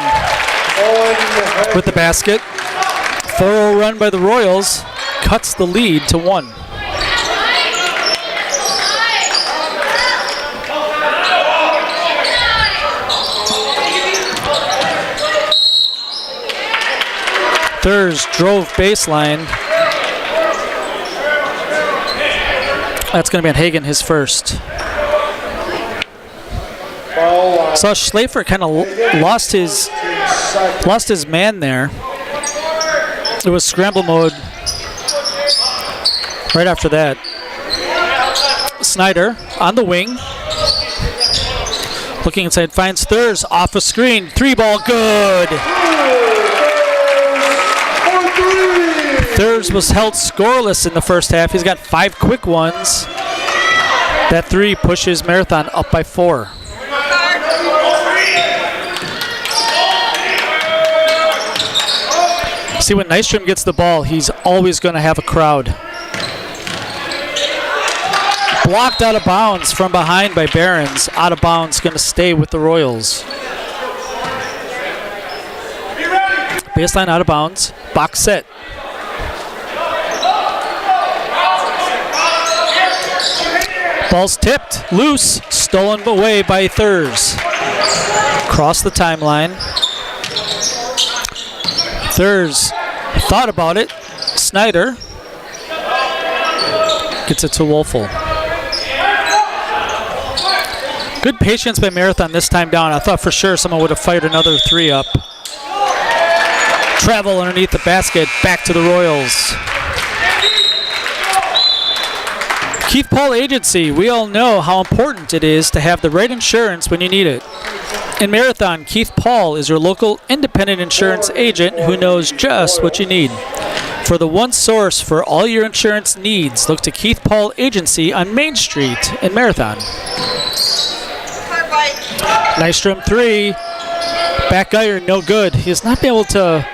with the basket. Thorough run by the Royals. Cuts the lead to 1. Thurs drove baseline. That's going to be on Hagen, his first. Saw Schleifer kind of lost his man there. It was scramble mode right after that. Snyder on the wing. Looking inside, finds Thurs off a screen. 3-ball, good. Thurs was held scoreless in the first half. He's got 5 quick ones. That 3 pushes Marathon up by 4. See, when Nystrom gets the ball, he's always going to have a crowd. Blocked out of bounds from behind by Barons. Out of bounds, going to stay with the Royals. Baseline out of bounds. Box set. Ball's tipped, loose, stolen away by Thurs. Across the timeline. Thurs thought about it. Snyder gets it to Wolfel. Good patience by Marathon this time down. I thought for sure someone would have fired another 3 up. Travel underneath the basket, back to the Royals. Keith Paul Agency, we all know how important it is to have the right insurance when you need it. In Marathon, Keith Paul is your local independent insurance agent who knows just what you need. For the one source for all your insurance needs, look to Keith Paul Agency on Main Street in Marathon. Nystrom 3, back iron, no good. He has not been able to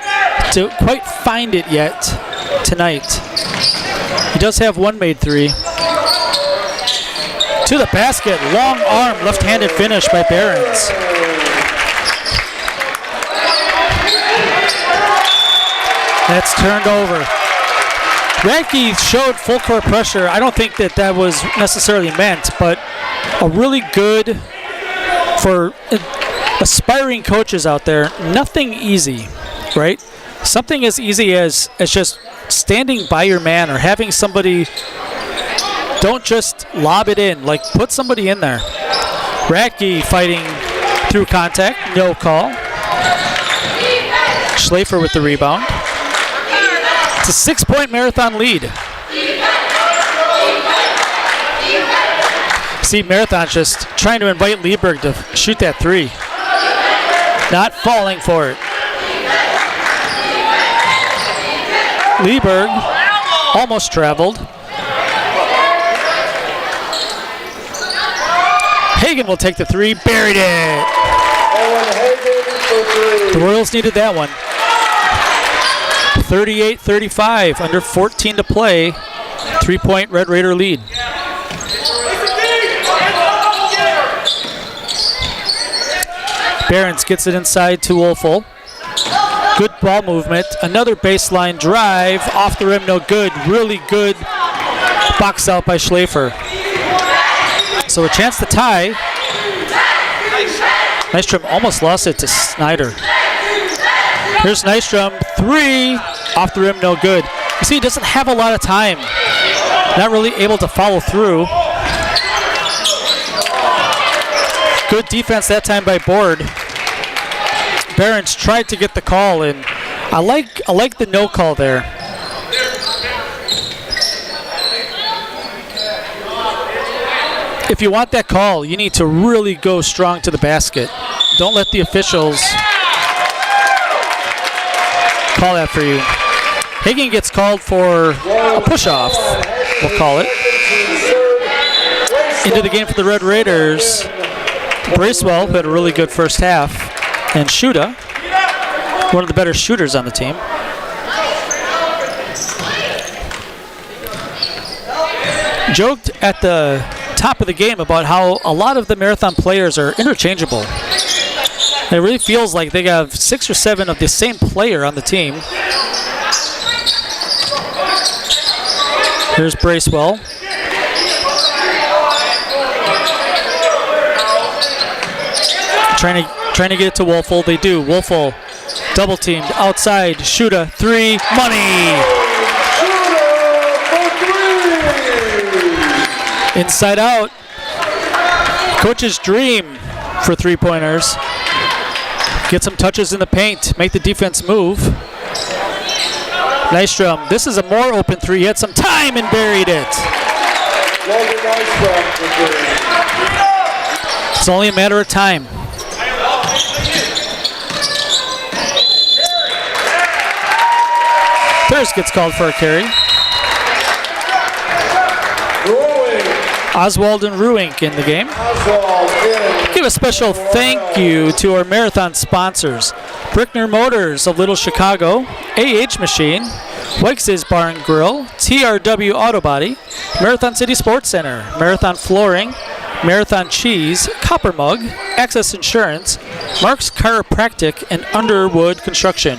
quite find it yet tonight. He does have one made 3. To the basket, long arm, left-handed finish by Barons. That's turned over. Radke showed full court pressure. I don't think that was necessarily meant, but a really good, for aspiring coaches out there, nothing easy, right? Something as easy as just standing by your man or having somebody, don't just lob it in, like put somebody in there. Radke fighting through contact, no call. Schleifer with the rebound. It's a 6-point Marathon lead. See, Marathon's just trying to invite Lieberg to shoot that 3. Not falling for it. Lieberg almost traveled. Hagen will take the 3, buried it. The Royals needed that one. 38-35, under 14 to play. 3-point Red Raider lead. Barons gets it inside to Wolfel. Good ball movement. Another baseline drive. Off the rim, no good. Really good box out by Schleifer. So a chance to tie. Nystrom almost lost it to Snyder. Here's Nystrom, 3. Off the rim, no good. You see, he doesn't have a lot of time. Not really able to follow through. Good defense that time by Board. Barons tried to get the call, and I like the no call there. If you want that call, you need to really go strong to the basket. Don't let the officials call that for you. Hagan gets called for a push-off, we'll call it. Into the game for the Red Raiders, Bracewell, who had a really good first half, and Shuda, one of the better shooters on the team. Joked at the top of the game about how a lot of the Marathon players are interchangeable. It really feels like they have 6 or 7 of the same player on the team. Here's Bracewell. Trying to get it to Wolfel. They do. Wolfel double teamed outside. Shuda, 3, money. Inside out. Coach's dream for 3-pointers. Get some touches in the paint. Make the defense move. Nystrom, this is a more open 3. He had some time and buried it. It's only a matter of time. Thurs gets called for a carry. Oswald and Ruink in the game. Give a special thank you to our marathon sponsors. Brickner Motors of Little Chicago, AH Machine, Weix's Bar and Grill, TRW Auto Body, Marathon City Sports Center, Marathon Flooring, Marathon Cheese, Copper Mug, Access Insurance, Mark's Chiropractic, and Underwood Construction.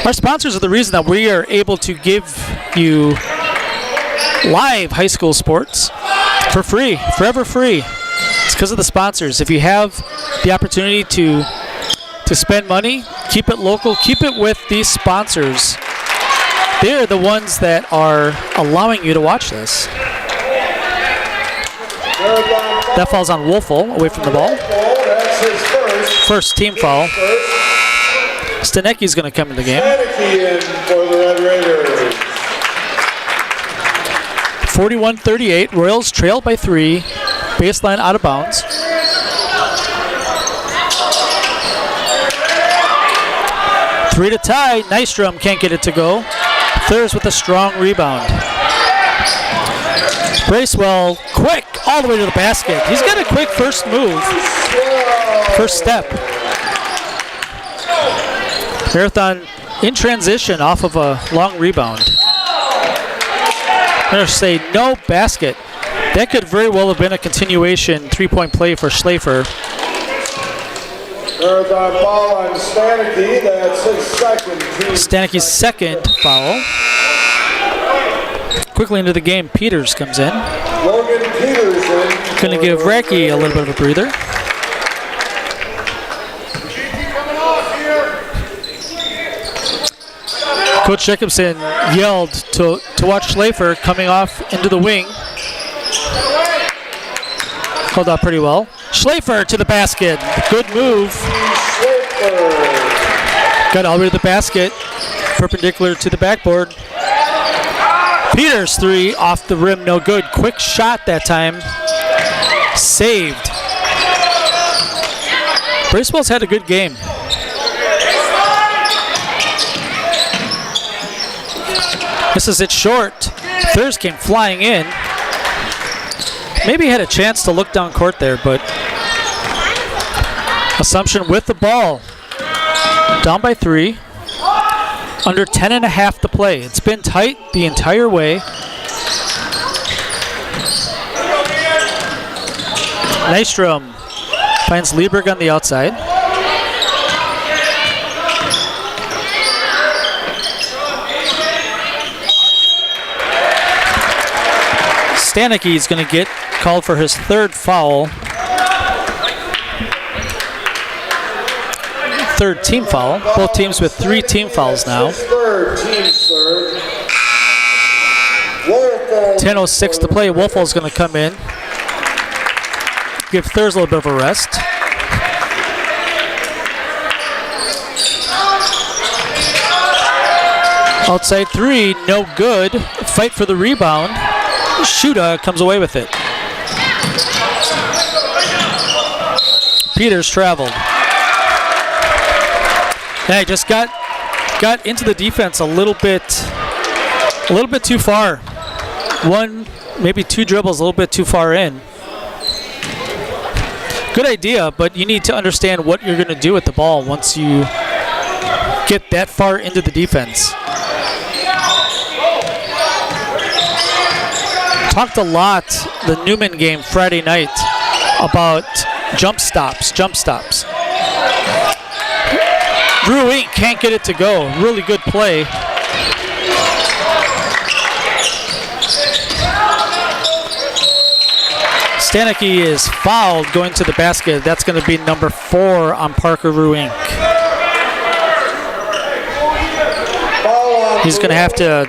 Our sponsors are the reason that we are able to give you live high school sports for free, forever free. It's because of the sponsors. If you have the opportunity to spend money, keep it local, keep it with these sponsors. They're the ones that are allowing you to watch this. That falls on Wolfel, away from the ball. First team foul. Stanecki's going to come in the game. 41-38, Royals trail by 3, baseline out of bounds. Three to tie, Nystrom can't get it to go. Thurs with a strong rebound. Bracewell, quick, all the way to the basket. He's got a quick first move, first step. Marathon in transition off of a long rebound. I'm going to say no basket. That could very well have been a continuation 3-point play for Schlafer. Marathon foul on Stanecki. That's his second. Stanecki's second foul. Quickly into the game, Peters comes in. Logan Peters in. Going to give Racky a little bit of a breather. Coach Jacobson yelled to watch Schlafer coming off into the wing. Hold out pretty well. Schlafer to the basket. Good move. Got all the way to the basket. Perpendicular to the backboard. Peters 3 off the rim, no good. Quick shot that time. Saved. Bracewell's had a good game. Misses it short. Thurs came flying in. Maybe had a chance to look down court there, but Assumption with the ball. Down by 3. Under 10.5 to play. It's been tight the entire way. Nystrom finds Lieberg on the outside. Stanecki is going to get called for his third foul. Third team foul. Both teams with 3 team fouls now. 10:06 to play. Wolfel's going to come in. give Thurs a little bit of a rest. Outside three, no good. Fight for the rebound. Shuda comes away with it. Peters traveled. Hey, just got into the defense a little bit too far. One, maybe two dribbles a little bit too far in. Good idea, but you need to understand what you're going to do with the ball once you get that far into the defense. Talked a lot the Newman game Friday night about jump stops. Drew Inc. can't get it to go. Really good play. Stanicki is fouled going to the basket. That's going to be number 4 on Parker Rue Inc. He's going to have to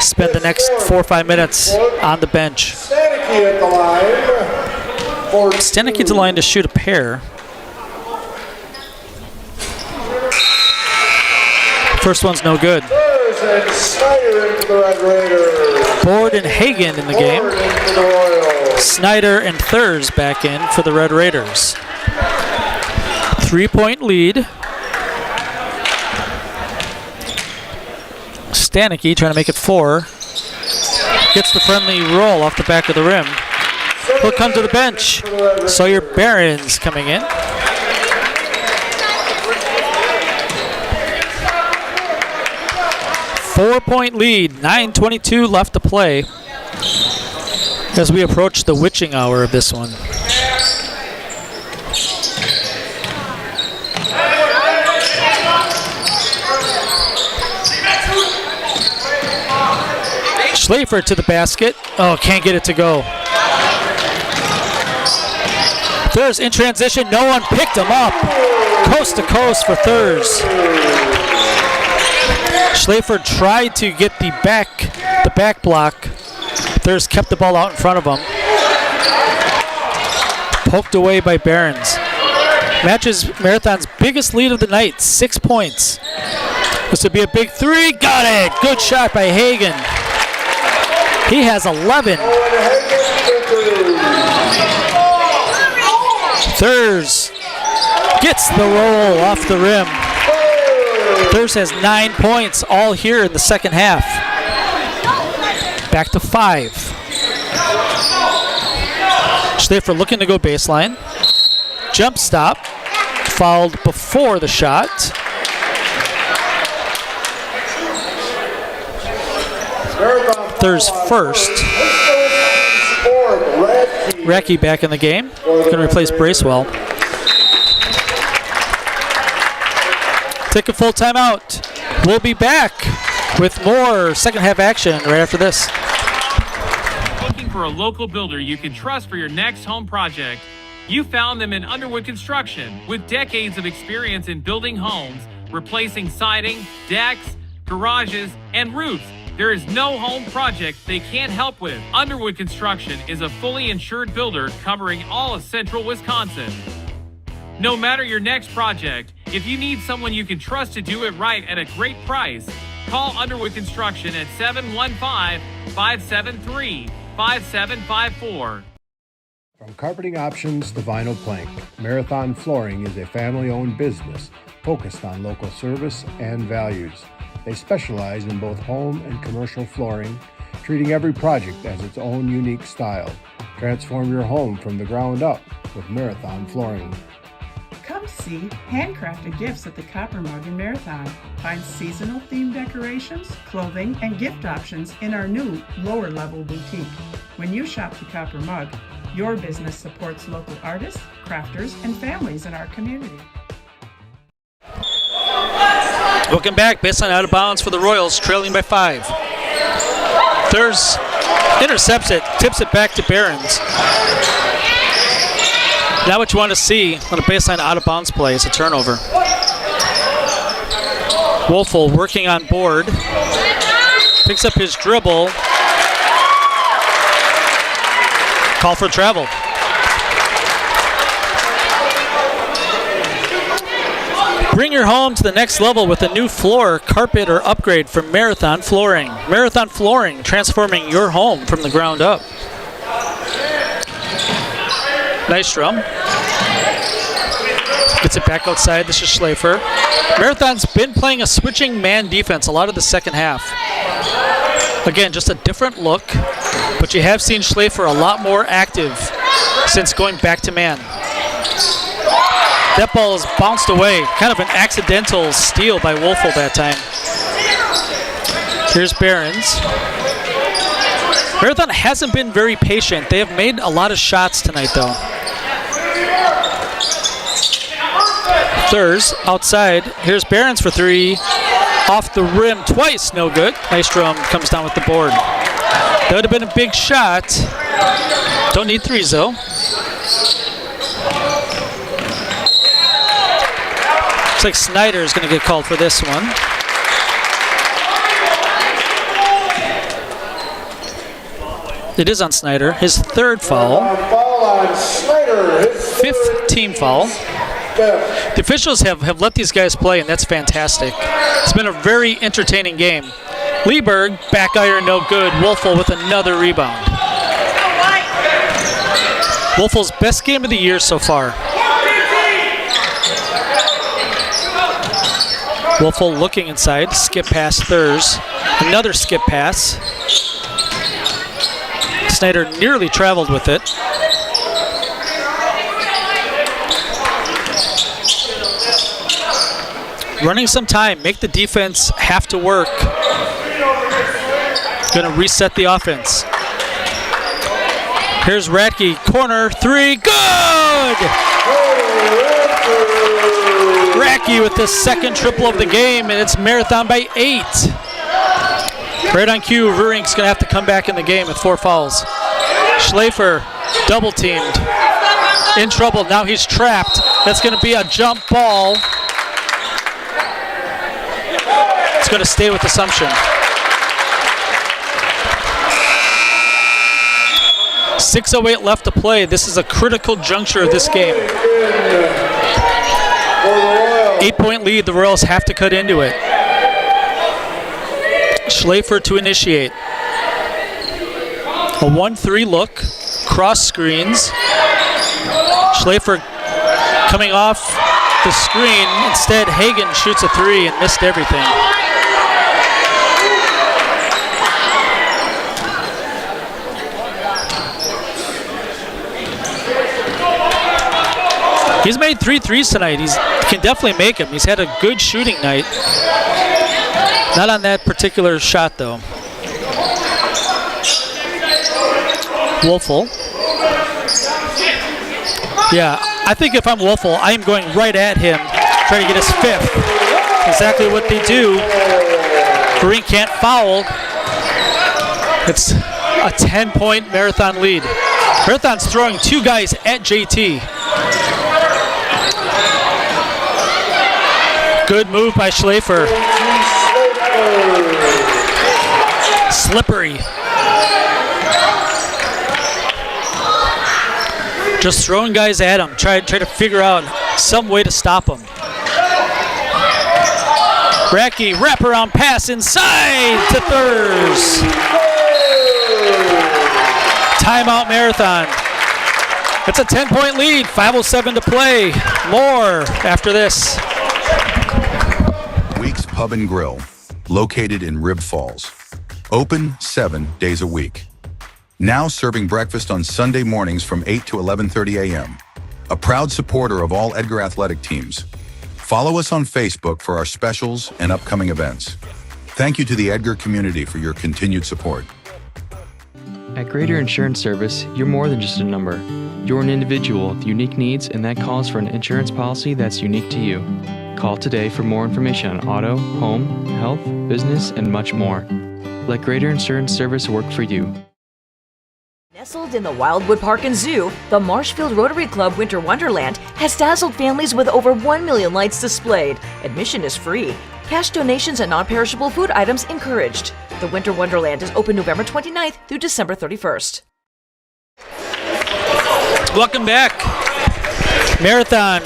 spend the next 4 or 5 minutes on the bench. Stanicki to line to shoot a pair. First one's no good. Board and Hagan in the game. Snyder and Thurs back in for the Red Raiders. 3-point lead. Stanicki trying to make it 4. Gets the friendly roll off the back of the rim. He'll come to the bench. Sawyer Barons coming in. Four-point lead, 9:22 left to play as we approach the witching hour of this one. Schlafer to the basket. Oh, can't get it to go. Thurs in transition. No one picked him up. Coast to coast for Thurs. Schlafer tried to get the back block. Thurs kept the ball out in front of him. Poked away by Barons. Matches Marathon's biggest lead of the night, 6 points. This would be a big 3. Got it. Good shot by Hagan. He has 11. Thurs gets the roll off the rim. Thurs has 9 points all here in the second half. Back to 5. Schlafer looking to go baseline. Jump stop. Fouled before the shot. Thurs first. Recky back in the game. Going to replace Bracewell. Take a full timeout. We'll be back with more second half action right after this. Looking for a local builder you can trust for your next home project? You found them in Underwood Construction. With decades of experience in building homes, replacing siding, decks, garages, and roofs, there is no home project they can't help with. Underwood Construction is a fully insured builder covering all of central Wisconsin. No matter your next project, if you need someone you can trust to do it right at a great price, call Underwood Construction at 715-573-5754. From carpeting options to vinyl plank, Marathon Flooring is a family-owned business focused on local service and values. They specialize in both home and commercial flooring, treating every project as its own unique style. Transform your home from the ground up with Marathon Flooring. Come see handcrafted gifts at the Copper Mug in Marathon. Find seasonal themed decorations, clothing, and gift options in our new lower level boutique. When you shop the Copper Mug, your business supports local artists, crafters, and families in our community. Welcome back. Baseline out of bounds for the Royals, trailing by 5. Thurs intercepts it, tips it back to Barons. Now what you want to see on a baseline out of bounds play is a turnover. Wolfel working on board. Picks up his dribble. Call for travel. Bring your home to the next level with a new floor, carpet, or upgrade from Marathon Flooring. Marathon Flooring, transforming your home from the ground up. Nice drum. Gets it back outside. This is Schlafer. Marathon's been playing a switching man defense a lot of the second half. Again, just a different look, but you have seen Schlafer a lot more active since going back to man. That ball is bounced away. Kind of an accidental steal by Wolfel that time. Here's Behrens. Marathon hasn't been very patient. They have made a lot of shots tonight, though. Thurs outside. Here's Behrens for three. Off the rim twice, no good. Nystrom comes down with the board. That would have been a big shot. Don't need threes, though. Looks like Snyder is going to get called for this one. It is on Snyder. His third foul. Foul on Snyder. His fifth team foul. The officials have let these guys play, and that's fantastic. It's been a very entertaining game. Lieberg, back iron, no good. Wolfel with another rebound. Wolfel's best game of the year so far. Wolfel looking inside, skip pass Thurs. Another skip pass. Snyder nearly traveled with it. Running some time, make the defense have to work. Gonna reset the offense. Here's Radke, corner, three, good! Radke with the second triple of the game, and it's Marathon by 8. Right on cue, Rurink's gonna have to come back in the game with 4 fouls. Schlafer, double teamed. In trouble, now he's trapped. That's gonna be a jump ball. It's going to stay with Assumption. 6:08 left to play. This is a critical juncture of this game. 8-point lead. The Royals have to cut into it. Schlafer to initiate. A 1-3 look. Cross screens. Schlafer coming off the screen. Instead, Hagen shoots a 3 and missed everything. He's made 3 threes tonight. He can definitely make them. He's had a good shooting night. Not on that particular shot, though. Wolfel. Yeah, I think if I'm Wolfel, I am going right at him, trying to get his 5th. Exactly what they do. Green can't foul. It's a 10-point Marathon lead. Marathon's throwing 2 guys at JT. Good move by Schlafer. Slippery. Just throwing guys at him. Try to figure out some way to stop him. Radke, wraparound pass inside to Thurs. Timeout Marathon. It's a 10-point lead. 5:07 to play. More after this. Weeks Pub and Grill, located in Rib Falls. Open 7 days a week. Now serving breakfast on Sunday mornings from 8 to 11:30 a.m. A proud supporter of all Edgar athletic teams. Follow us on Facebook for our specials and upcoming events. Thank you to the Edgar community for your continued support. At Greater Insurance Service, you're more than just a number. You're an individual with unique needs, and that calls for an insurance policy that's unique to you. Call today for more information on auto, home, health, business, and much more. Let Greater Insurance Service work for you. Nestled in the Wildwood Park and Zoo, the Marshfield Rotary Club Winter Wonderland has dazzled families with over 1 million lights displayed. Admission is free. Cash donations and non-perishable food items encouraged. The Winter Wonderland is open November 29th through December 31st. Welcome back. Marathon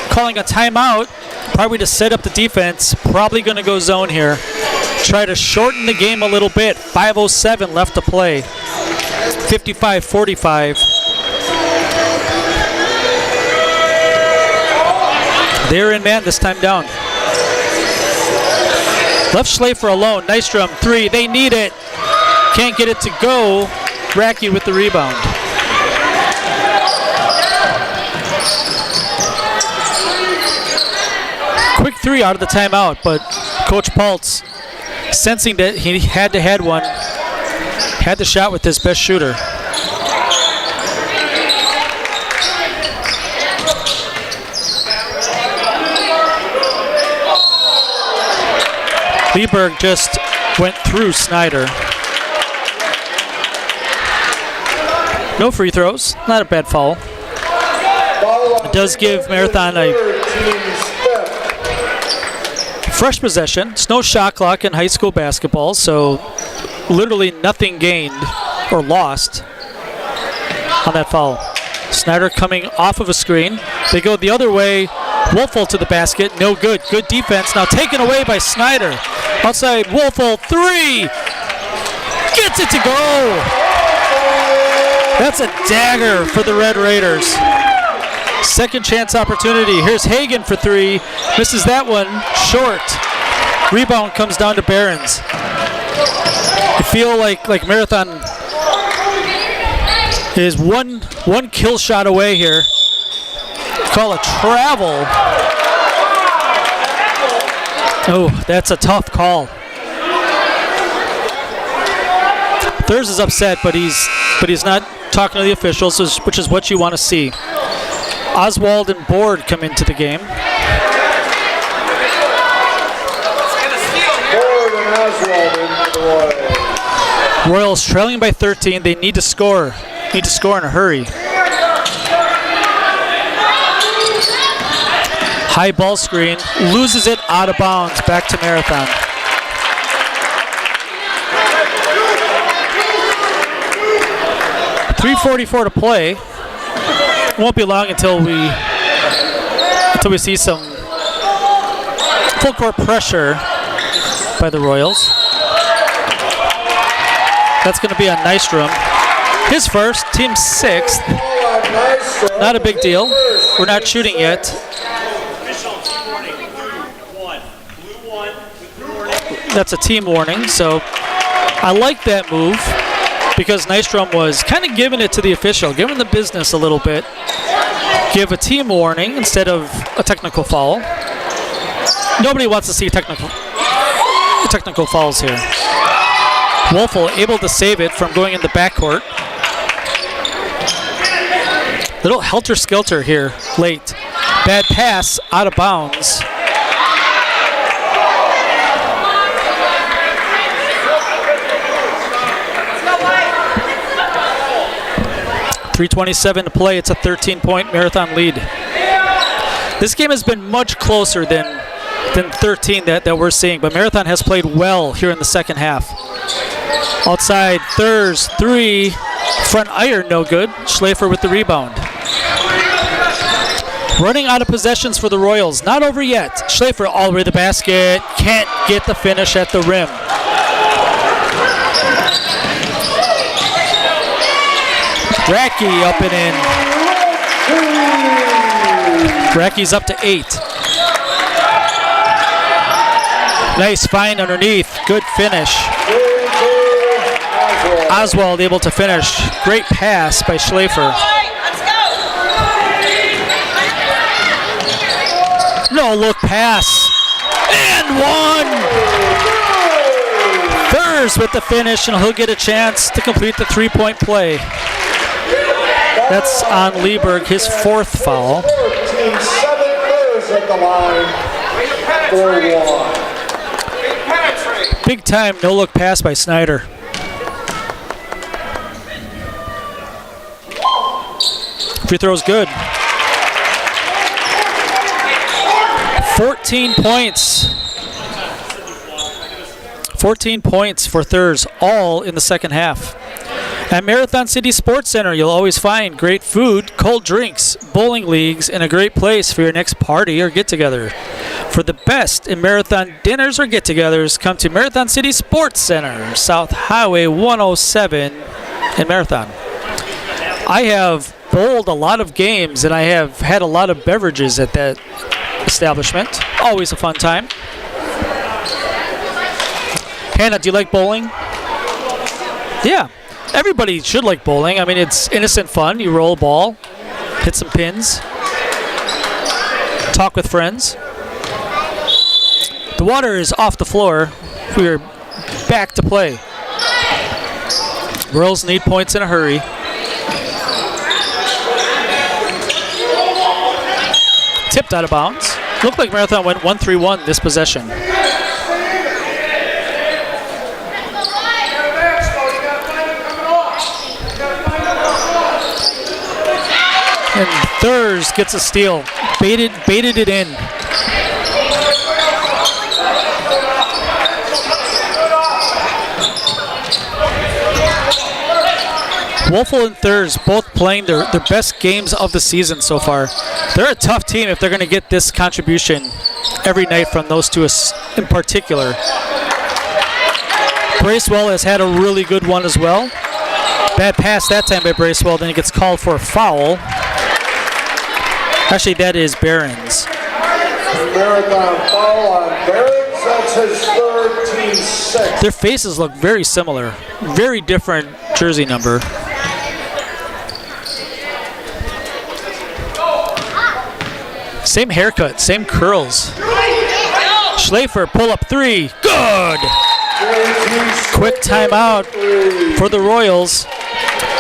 calling a timeout Probably to set up the defense. Probably going to go zone here. Try to shorten the game a little bit. 5:07 left to play. 55-45. They're in man this time down. Left Schlafer alone. Nystrom, 3. They need it. Can't get it to go. Racky with the rebound. Quick 3 out of the timeout, but Coach Paltz, sensing that he had to have one, had the shot with his best shooter. Lieberg just went through Snyder. No free throws, not a bad foul. It does give Marathon a fresh possession. It's no shot clock in high school basketball, so literally nothing gained or lost on that foul. Snyder coming off of a screen. They go the other way. Wolfel to the basket. No good. Good defense. Now taken away by Snyder. Outside Wolfel. 3. Gets it to go. That's a dagger for the Red Raiders. Second chance opportunity. Here's Hagan for 3. Misses that one. Short. Rebound comes down to Behrens. I feel like Marathon is one kill shot away here. Call a travel. Oh, that's a tough call. Thurs is upset, but he's not talking to the officials, which is what you want to see. Oswald and Board come into the game. Royals trailing by 13. They need to score. Need to score in a hurry. High ball screen. Loses it out of bounds. Back to Marathon. .344 to play. Won't be long until we see some full court pressure by the Royals. That's going to be on Nystrom. His first, team 6th. Not a big deal. We're not shooting yet. That's a team warning, so I like that move because Nystrom was kind of giving it to the official, giving the business a little bit. Give a team warning instead of a technical foul. Nobody wants to see technical fouls here. Wolfel able to save it from going in the backcourt. Little helter-skelter here late. Bad pass out of bounds. .327 to play. It's a 13-point Marathon lead. This game has been much closer than 13 that we're seeing, but Marathon has played well here in the second half. Outside, Thurs, 3. Front iron, no good. Schlafer with the rebound. Running out of possessions for the Royals. Not over yet. Schlafer all the way to the basket. Can't get the finish at the rim. Racky up and in. Racky's up to 8. Nice find underneath. Good finish. Oswald able to finish. Great pass by Schlafer. No look pass. And one! Thurs with the finish, and he'll get a chance to complete the 3-point play. That's on Lieberg, his 4th foul. 7 Thurs at the line for 1. Big time no-look pass by Snyder. Free throw's good. 14 points. 14 points for Thurs, all in the second half. At Marathon City Sports Center, you'll always find great food, cold drinks, bowling leagues, and a great place for your next party or get-together. For the best in marathon dinners or get-togethers, come to Marathon City Sports Center, South Highway 107 in Marathon. I have bowled a lot of games, and I have had a lot of beverages at that establishment. Always a fun time. Hannah, do you like bowling? Yeah, everybody should like bowling. I mean, it's innocent fun. You roll a ball, hit some pins, talk with friends. The water is off the floor. We are back to play. Girls need points in a hurry. Tipped out of bounds. Looked like Marathon went 1-3-1 this possession. And Thurs gets a steal. Baited it in. Wolfel and Thurs both playing their best games of the season so far. They're a tough team if they're going to get this contribution every night from those two in particular. Bracewell has had a really good one as well. Bad pass that time by Bracewell, then he gets called for a foul. Actually, that is Barron's. Marathon foul on Barron's. That's his third, team 6. Their faces look very similar. Very different jersey number. Same haircut, same curls. Schlafer, pull up 3. Good! Quick timeout for the Royals.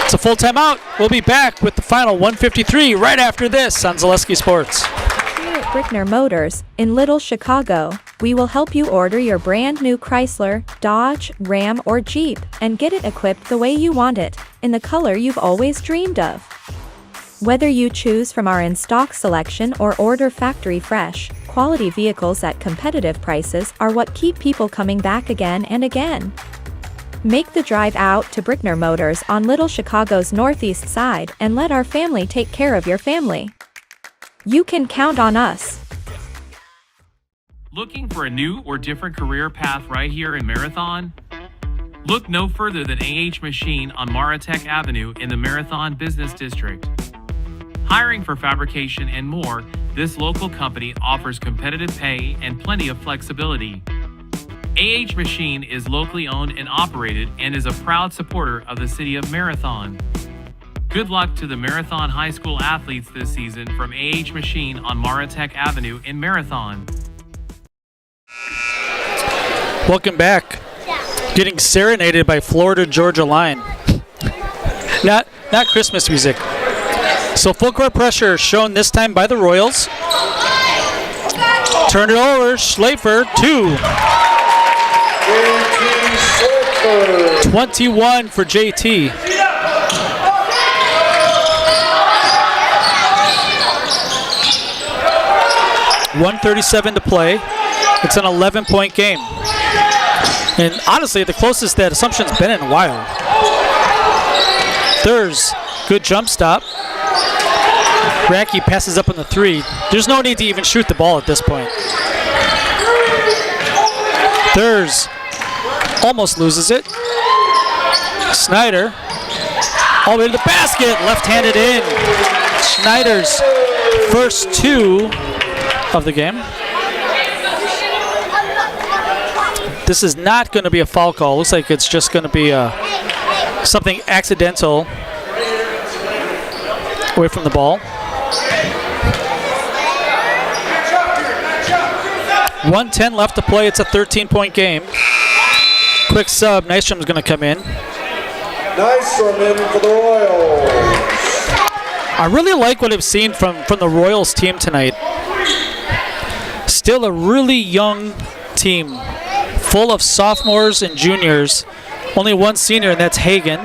It's a full timeout. We'll be back with the final 153 right after this on Zaleski Sports. Here at Brickner Motors in Little Chicago, we will help you order your brand new Chrysler, Dodge, Ram, or Jeep and get it equipped the way you want it, in the color you've always dreamed of. Whether you choose from our in-stock selection or order factory fresh, quality vehicles at competitive prices are what keep people coming back again and again. Make the drive out to Brickner Motors on Little Chicago's northeast side and let our family take care of your family. You can count on us. Looking for a new or different career path right here in Marathon? Look no further than AH Machine on Maratech Avenue in the Marathon Business District. Hiring for fabrication and more, this local company offers competitive pay and plenty of flexibility. AH Machine is locally owned and operated and is a proud supporter of the city of Marathon. Good luck to the Marathon High School athletes this season from AH Machine on Maratech Avenue in Marathon. Welcome back. Getting serenaded by Florida Georgia Line. Not Christmas music. So full court pressure shown this time by the Royals. Turn it over, Schlafer, 2. 21 for JT. .137 to play. It's an 11-point game. And honestly, the closest that Assumption's been in a while. Thurs, good jump stop. Racky passes up on the 3. There's no need to even shoot the ball at this point. Thurs almost loses it. Snyder all the way to the basket, left-handed in. Schneider's first 2 of the game. This is not going to be a foul call. Looks like it's just going to be something accidental away from the ball. 1:10 left to play. It's a 13-point game. Quick sub. Nystrom's going to come in. Nystrom in for the Royals. I really like what I've seen from the Royals team tonight. Still a really young team, full of sophomores and juniors. Only one senior, and that's Hagen,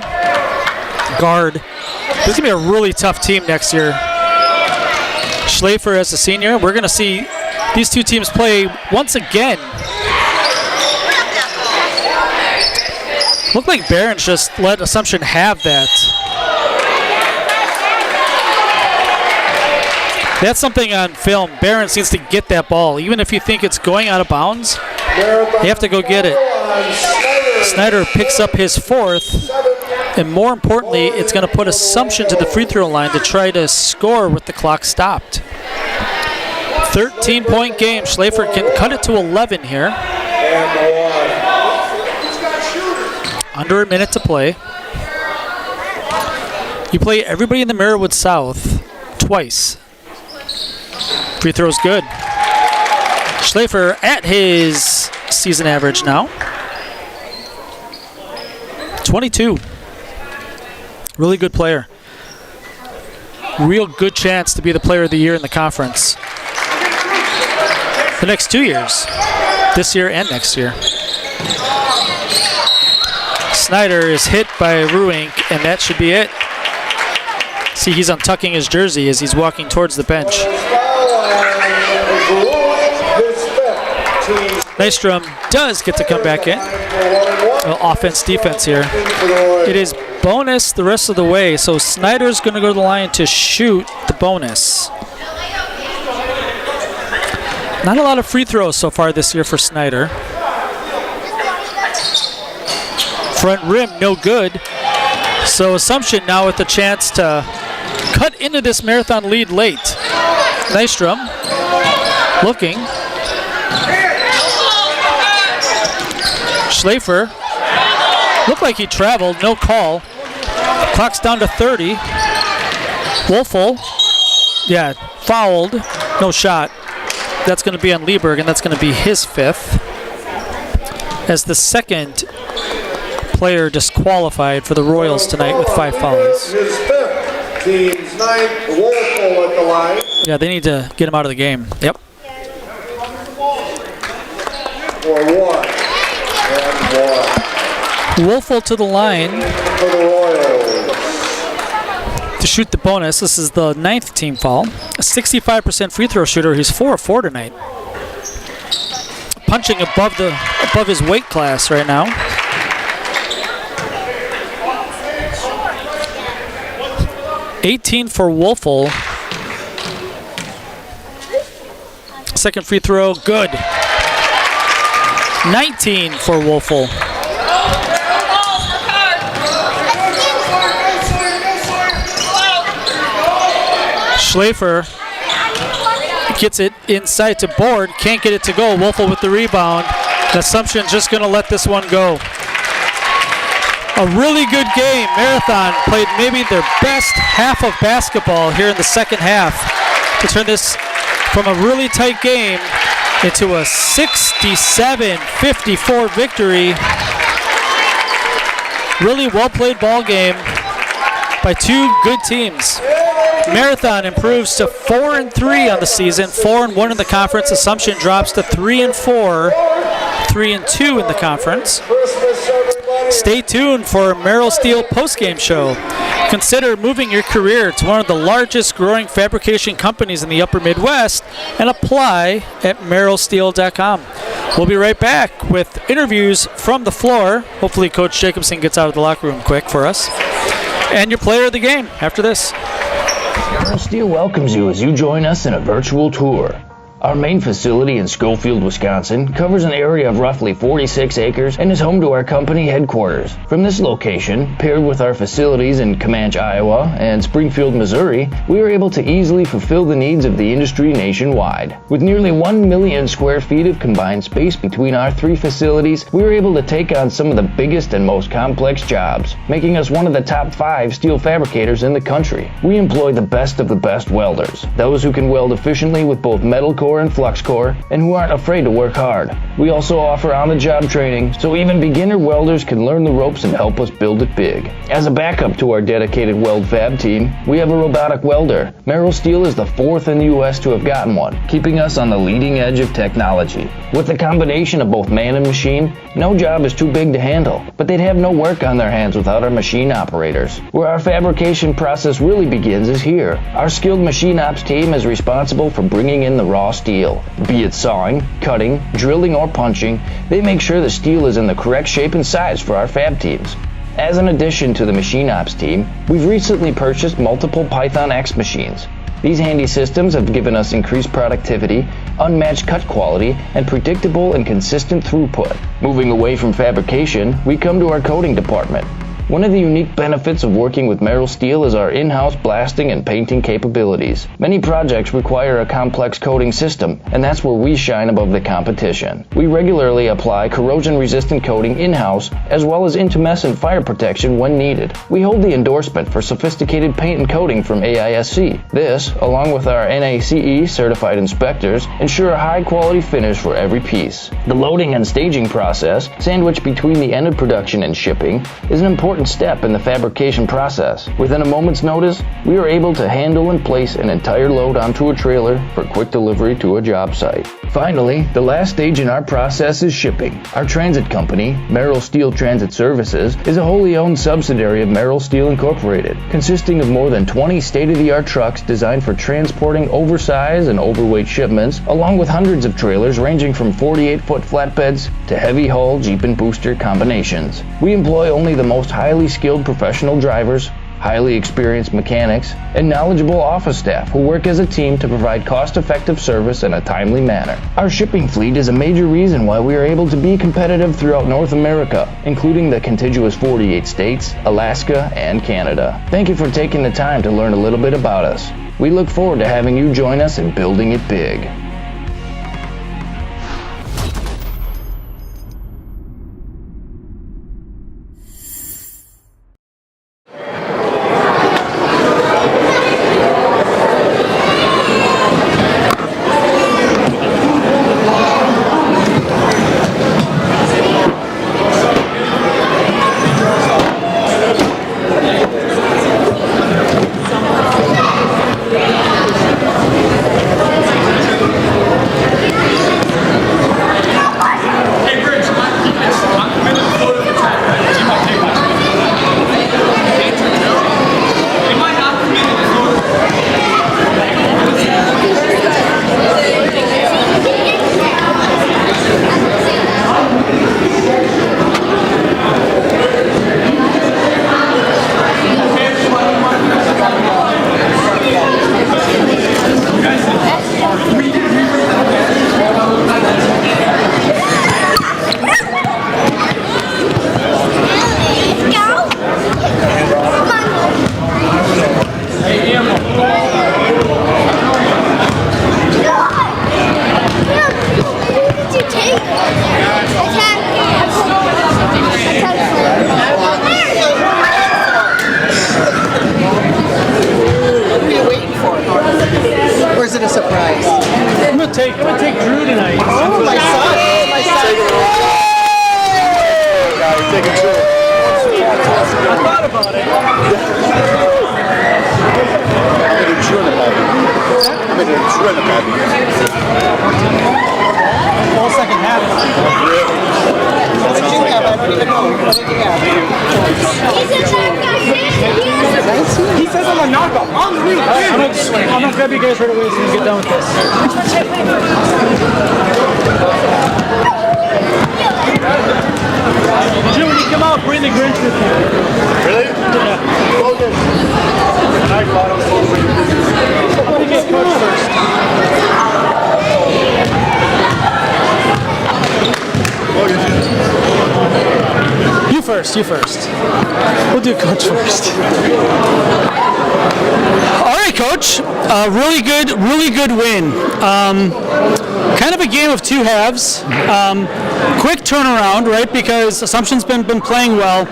guard. This is going to be a really tough team next year. Schlafer as a senior. We're going to see these two teams play once again. Looked like Barron's just let Assumption have that. That's something on film. Barron needs to get that ball. Even if you think it's going out of bounds, you have to go get it. Snyder picks up his fourth, and more importantly, it's going to put Assumption to the free throw line to try to score with the clock stopped. 13-point game. Schlafer can cut it to 11 here. Under a minute to play. You play everybody in the Marywood South twice. Free throw's good. Schlafer at his season average now. 22. Really good player. Real good chance to be the player of the year in the conference. The next 2 years. This year and next year. Snyder is hit by Ruink, and that should be it. See, he's untucking his jersey as he's walking towards the bench. Nystrom does get to come back in. Well, offense, defense here. It is bonus the rest of the way, so Snyder's going to go to the line to shoot the bonus. Not a lot of free throws so far this year for Snyder. Front rim, no good. So Assumption now with the chance to cut into this Marathon lead late. Nystrom looking. Schlafer looked like he traveled, no call. Clock's down to 30. Wolfel, yeah, fouled, no shot. That's going to be on Lieberg, and that's going to be his fifth. As the second player disqualified for the Royals tonight with 5 fouls. His fifth, team's ninth, Wolfel at the line. Yeah, they need to get him out of the game. Yep. For one. Wolfel to the line For the Royals. to shoot the bonus. This is the 9th team foul. A 65% free throw shooter. He's 4 of 4 tonight. Punching above his weight class right now. $18 for Wolfel. Second free throw, good. 19 for Wolfel. Schlafer gets it inside to Board, can't get it to go. Wolfel with the rebound. Assumption just going to let this one go. A really good game. Marathon played maybe their best half of basketball here in the second half to turn this from a really tight game into a 67-54 victory. Really well-played ball game by two good teams. Marathon improves to 4-3 on the season, 4-1 in the conference. Assumption drops to 3-4, 3-2 in the conference. Stay tuned for Merrill Steel postgame show. Consider moving your career to one of the largest growing fabrication companies in the upper Midwest and apply at merrillsteel.com. We'll be right back with interviews from the floor. Hopefully Coach Jacobson gets out of the locker room quick for us. And your player of the game after this. Merrill Steel welcomes you as you join us in a virtual tour. Our main facility in Schofield, Wisconsin covers an area of roughly 46 acres and is home to our company headquarters. From this location, paired with our facilities in Comanche, Iowa and Springfield, Missouri, we are able to easily fulfill the needs of the industry nationwide. With nearly 1 million square feet of combined space between our three facilities, we are able to take on some of the biggest and most complex jobs, making us one of the top 5 steel fabricators in the country. We employ the best of the best welders, those who can weld efficiently with both metal core and flux core, and who aren't afraid to work hard. We also offer on-the-job training, so even beginner welders can learn the ropes and help us build it big. As a backup to our dedicated weld fab team, we have a robotic welder. Merrill Steel is the 4th in the U.S. to have gotten one, keeping us on the leading edge of technology. With the combination of both man and machine, no job is too big to handle, but they'd have no work on their hands without our machine operators. Where our fabrication process really begins is here. Our skilled machine ops team is responsible for bringing in the raw steel. Be it sawing, cutting, drilling, or punching, they make sure the steel is in the correct shape and size for our fab teams. As an addition to the machine ops team, we've recently purchased multiple Python X machines. These handy systems have given us increased productivity, unmatched cut quality, and predictable and consistent throughput. Moving away from fabrication, we come to our coating department. One of the unique benefits of working with Merrill Steel is our in-house blasting and painting capabilities. Many projects require a complex coating system, and that's where we shine above the competition. We regularly apply corrosion-resistant coating in-house, as well as intumescent fire protection when needed. We hold the endorsement for sophisticated paint and coating from AISC. This, along with our NACE certified inspectors, ensure a high-quality finish for every piece. The loading and staging process, sandwiched between the end of production and shipping, is an important step in the fabrication process. Within a moment's notice, we are able to handle and place an entire load onto a trailer for quick delivery to a job site. Finally, the last stage in our process is shipping. Our transit company, Merrill Steel Transit Services, is a wholly owned subsidiary of Merrill Steel Incorporated, consisting of more than 20 state-of-the-art trucks designed for transporting oversized and overweight shipments, along with hundreds of trailers ranging from 48-foot flatbeds to heavy-haul Jeep and booster combinations. We employ only the most highly skilled professional drivers, highly experienced mechanics, and knowledgeable office staff who work as a team to provide cost-effective service in a timely manner. Our shipping fleet is a major reason why we are able to be competitive throughout North America, including the contiguous 48 states, Alaska, and Canada. Thank you for taking the time to learn a little bit about us. We look forward to having you join us in building it big. I'm gonna grab you guys right away as soon as we get done with this. Jim, when you come out, bring the Grinch with you. Really? Yeah. Okay. And I thought I was supposed to be. Let me get Coach first. You first. We'll do Coach first. All right, Coach. Really good win. Kind of a game of two halves. Quick turnaround, right? Because Assumption's been playing well.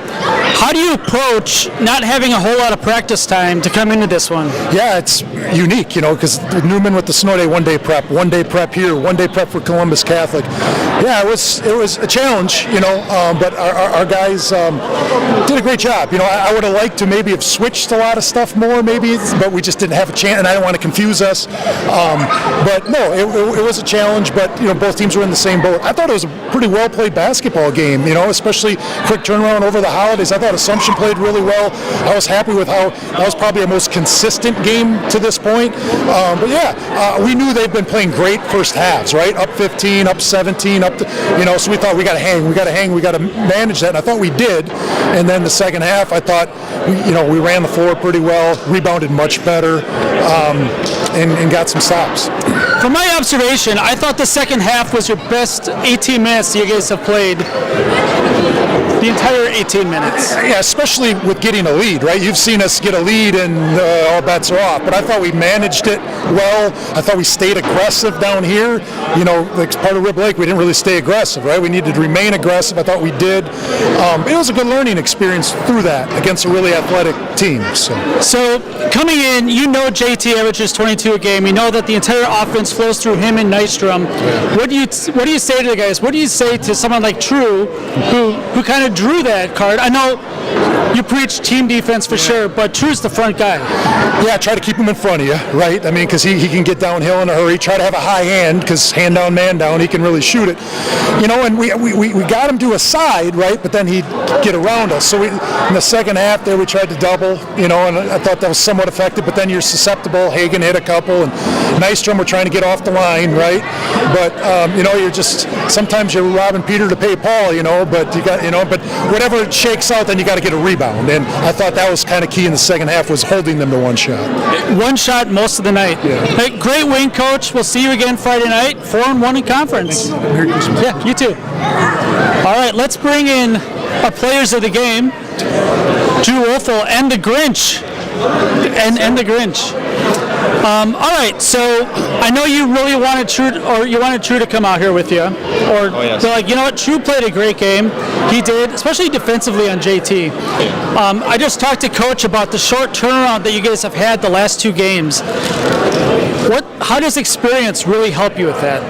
How do you approach not having a whole lot of practice time to come into this one? Yeah, it's unique, because Newman with the snow day, one day prep here, one day prep for Columbus Catholic. Yeah, it was a challenge, but our guys did a great job. I would have liked to maybe have switched a lot of stuff more, but we just didn't have a chance, and I don't want to confuse us. But no, it was a challenge, but both teams were in the same boat. I thought it was a pretty well played basketball game, especially quick turnaround over the holidays. I thought Assumption played really well. I was happy with how that was probably our most consistent game to this point. But yeah, we knew they'd been playing great first halves, right? Up 15, up 17, so we thought we got to hang, we got to manage that, and I thought we did. And then the second half, I thought we ran the floor pretty well, rebounded much better, and got some stops. From my observation, I thought the second half was your best 18 minutes you guys have played. The entire 18 minutes. Yeah, especially with getting a lead, right? You've seen us get a lead and all bets are off. But I thought we managed it well. I thought we stayed aggressive down here. Like part of Rib Lake, we didn't really stay aggressive, right? We needed to remain aggressive. I thought we did. It was a good learning experience through that against a really athletic team. So coming in, JT averages 22 a game. You know that the entire offense flows through him and Nystrom. Yeah. What do you say to the guys? What do you say to someone like True, who kind of drew that card? I know you preach team defense for sure, but True's the front guy. Yeah, try to keep him in front of you, right? I mean, because he can get downhill in a hurry. Try to have a high hand, because hand down, man down, he can really shoot it. And we got him to a side, right? But then he'd get around us. So in the second half there, we tried to double, and I thought that was somewhat effective. But then you're susceptible. Hagen hit a couple, and Nystrom were trying to get off the line, right? But you're just sometimes you're robbing Peter to pay Paul, But you got, but whatever it shakes out, then you got to get a rebound. And I thought that was kind of key in the second half, was holding them to one shot. One shot most of the night. Yeah. Hey, great win, Coach. We'll see you again Friday night. 4-1 in conference. Merry Christmas. Yeah, you too. All right, let's bring in our players of the game. Drew Wolfel and the Grinch. And the Grinch. All right, so I know you really wanted True to come out here with you. So like, what? True played a great game. He did, especially defensively on JT. I just talked to Coach about the short turnaround that you guys have had the last two games. How does experience really help you with that?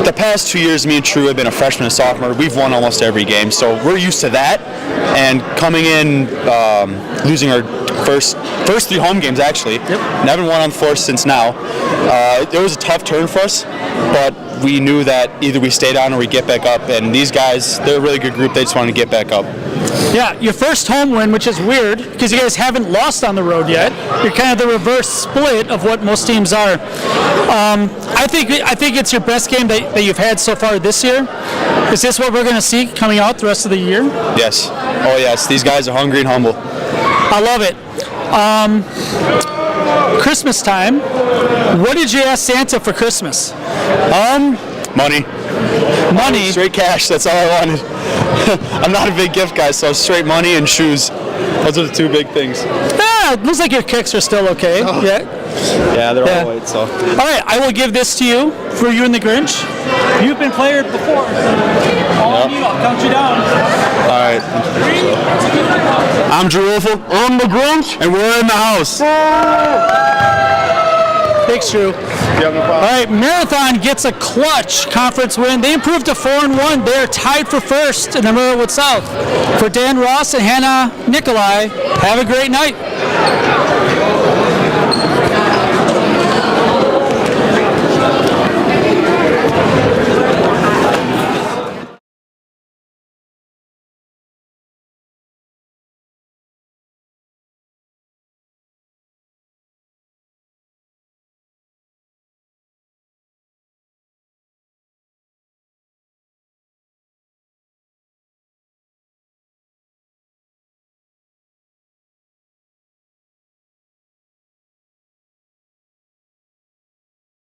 The past 2 years, me and True have been a freshman and sophomore. We've won almost every game, so we're used to that. And coming in, losing our first three home games, actually. Yep. Haven't won on the floor since now. It was a tough turn for us, but we knew that either we stayed on or we get back up. And these guys, they're a really good group. They just want to get back up. Yeah, your first home win, which is weird because you guys haven't lost on the road yet. You're kind of the reverse split of what most teams are. I think it's your best game that you've had so far this year. Is this what we're going to see coming out the rest of the year? Yes. Oh, yes. These guys are hungry and humble. I love it. Christmas time. What did you ask Santa for Christmas? Money. Money? Straight cash. That's all I wanted. I'm not a big gift guy, so straight money and shoes. Those are the two big things. It looks like your kicks are still okay. Oh. Yeah, they're all white, so. All right, I will give this to you for you and the Grinch. You've been played before. All of you, I'll count you down. All right. I'm Drew Wolfel. I'm the Grinch. And we're in the house. Thanks, Drew. All right, Marathon gets a clutch conference win. They improved to 4-1. They're tied for first in the Myrtlewood South. For Dan Ross and Hannah Nikolai, have a great night.